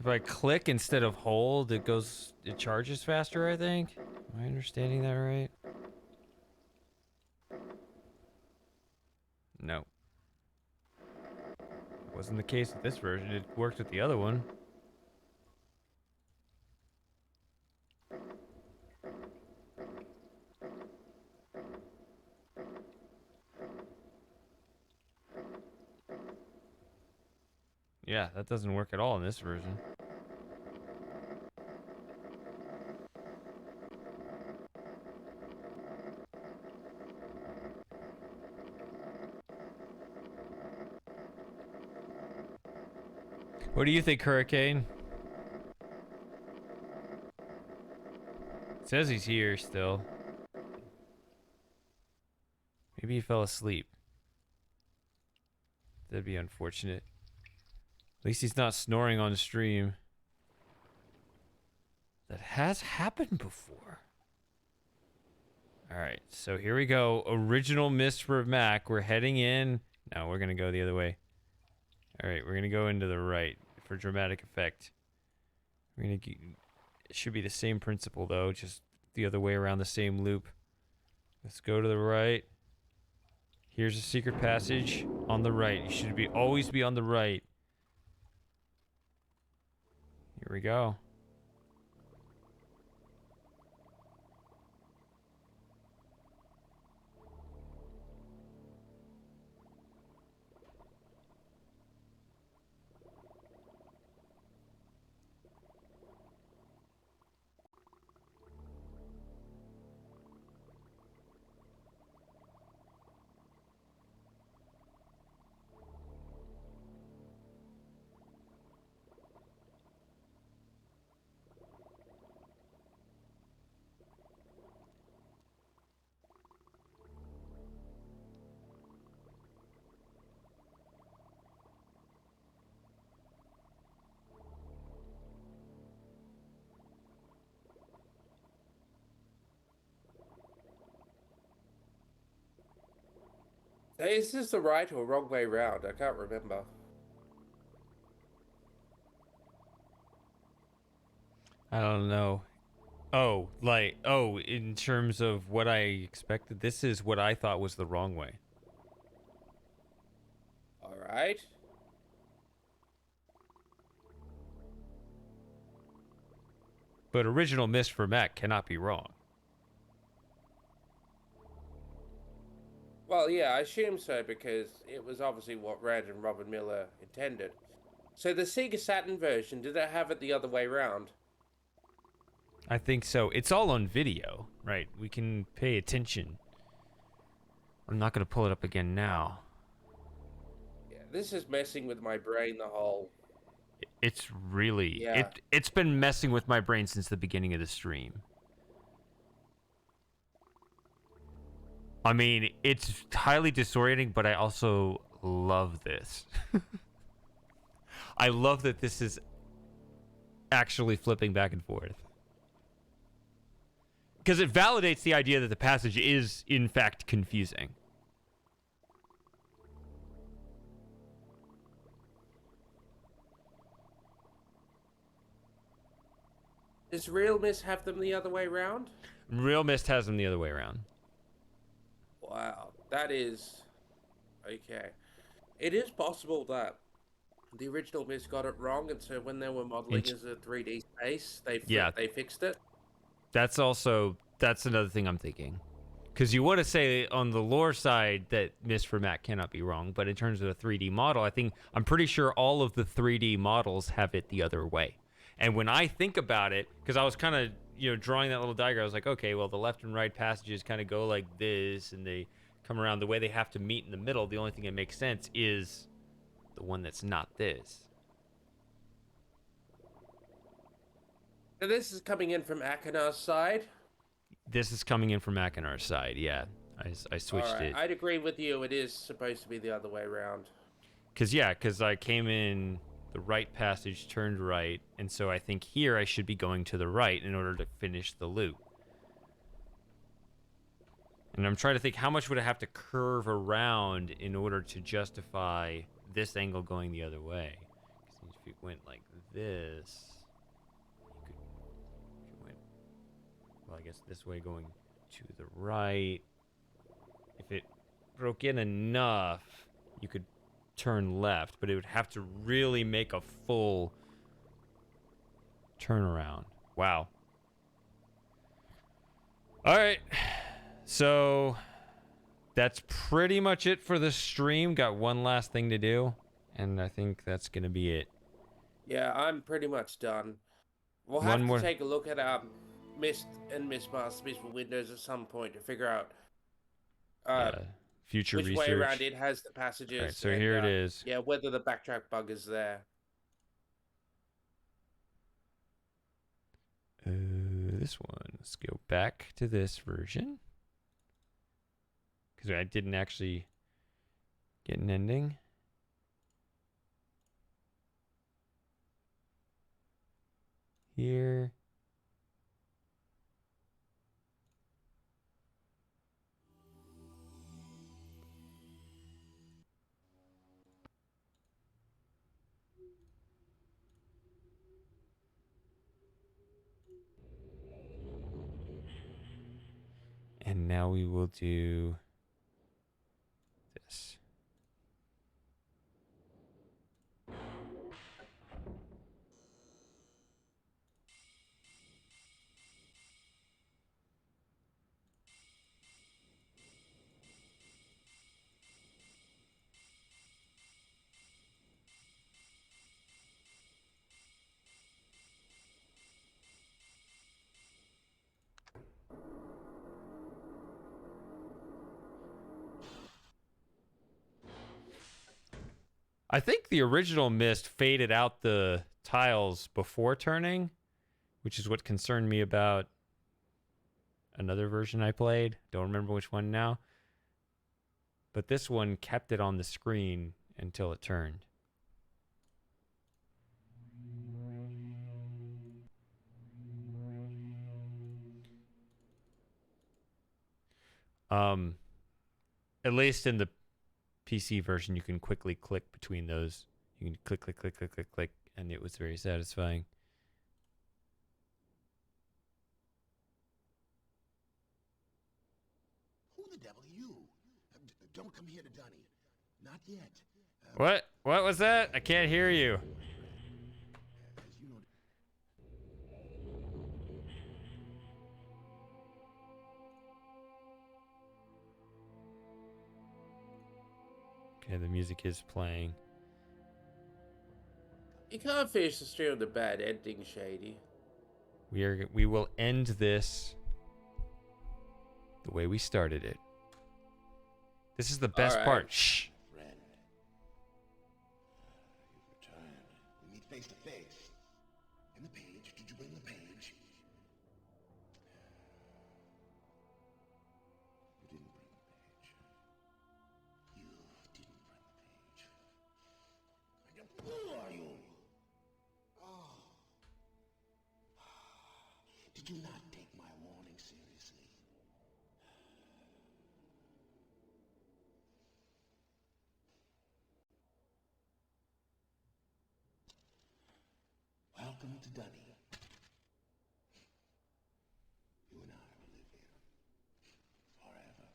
If I click instead of hold, it charges faster, I think. Am I understanding that right? No. Wasn't the case with this version. It worked with the other one. Yeah, that doesn't work at all in this version. What do you think, Hurricane? It says he's here still. Maybe he fell asleep. That'd be unfortunate. At least he's not snoring on stream. That has happened before. Alright, so here we go. Original Myst for Mac. We're heading in. No, we're going to go the other way. Alright, we're going to go into the right for dramatic effect. We're going to... It should be the same principle, though. Just the other way around the same loop. Let's go to the right. Here's a secret passage on the right. You should always be on the right. Here we go. Hey, is this the right or wrong way round? I can't remember. I don't know. In terms of what I expected, this is what I thought was the wrong way. All right. But original Myst for Mac cannot be wrong. Well, yeah, I assume so because it was obviously what Rand and Robin Miller intended. So the Sega Saturn version, did it have it the other way round? I think so. It's all on video, right? We can pay attention. I'm not going to pull it up again now. Yeah, this is messing with my brain the whole... It's really... Yeah. It's been messing with my brain since the beginning of the stream. I mean, it's highly disorienting, but I also love this. I love that this is actually flipping back and forth. Because it validates the idea that the passage is, in fact, confusing. Does Real Myst have them the other way round? Real Myst has them the other way around. Wow, that is... Okay. It is possible that the original Myst got it wrong, and so when they were modeling as a 3D space, they fixed it. That's another thing I'm thinking. Because you want to say on the lore side that Myst for Mac cannot be wrong, but in terms of a 3D model, I'm pretty sure all of the 3D models have it the other way. And when I think about it, because I was kind of, drawing that little diagram, I was like, okay, well, the left and right passages kind of go like this, and they come around the way they have to meet in the middle. The only thing that makes sense is the one that's not this. So this is coming in from Akinar's side? This is coming in from Akinar's side, yeah. I switched it. I'd agree with you. It is supposed to be the other way around. Because I came in the right passage, turned right, and so I think here I should be going to the right in order to finish the loop. And I'm trying to think, how much would I have to curve around in order to justify this angle going the other way? Because if you went like this, you could, if you went, well, I guess this way going to the right. If it broke in enough, you could turn left, but it would have to really make a full turnaround. Wow. All right. So that's pretty much it for the stream. Got one last thing to do, and I think that's going to be it. Yeah, I'm pretty much done. We'll One have more- to take a look at Myst and Myst Masterpiece for Windows at some point to figure out Future which research. way around it has the passages. All right, so and, here it is. Yeah, whether the backtrack bug is there. This one. Let's go back to this version. Because I didn't actually get an ending. Here. And now we will do this. I think the original Myst faded out the tiles before turning, which is what concerned me about another version I played. Don't remember which one now. But this one kept it on the screen until it turned. At least in the PC version, you can quickly click between those. You can click, click, click, click, click, click, and it was very satisfying. Who the devil are you? Don't come here to Dunny. Not yet. What? What was that? I can't hear you. As you know, Okay, the music is playing. You can't finish the stream with a bad ending, Shady. We will end this the way we started it. This is the best All right. part. Shh. friend. You've returned. We meet face to face. And the page. Did you bring the page? You didn't bring the page. You didn't bring the page. Who are you? Oh. Did you not take my warning seriously? Welcome to Dunny. You and I will live here forever.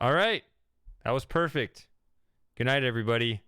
All right. That was perfect. Good night, everybody.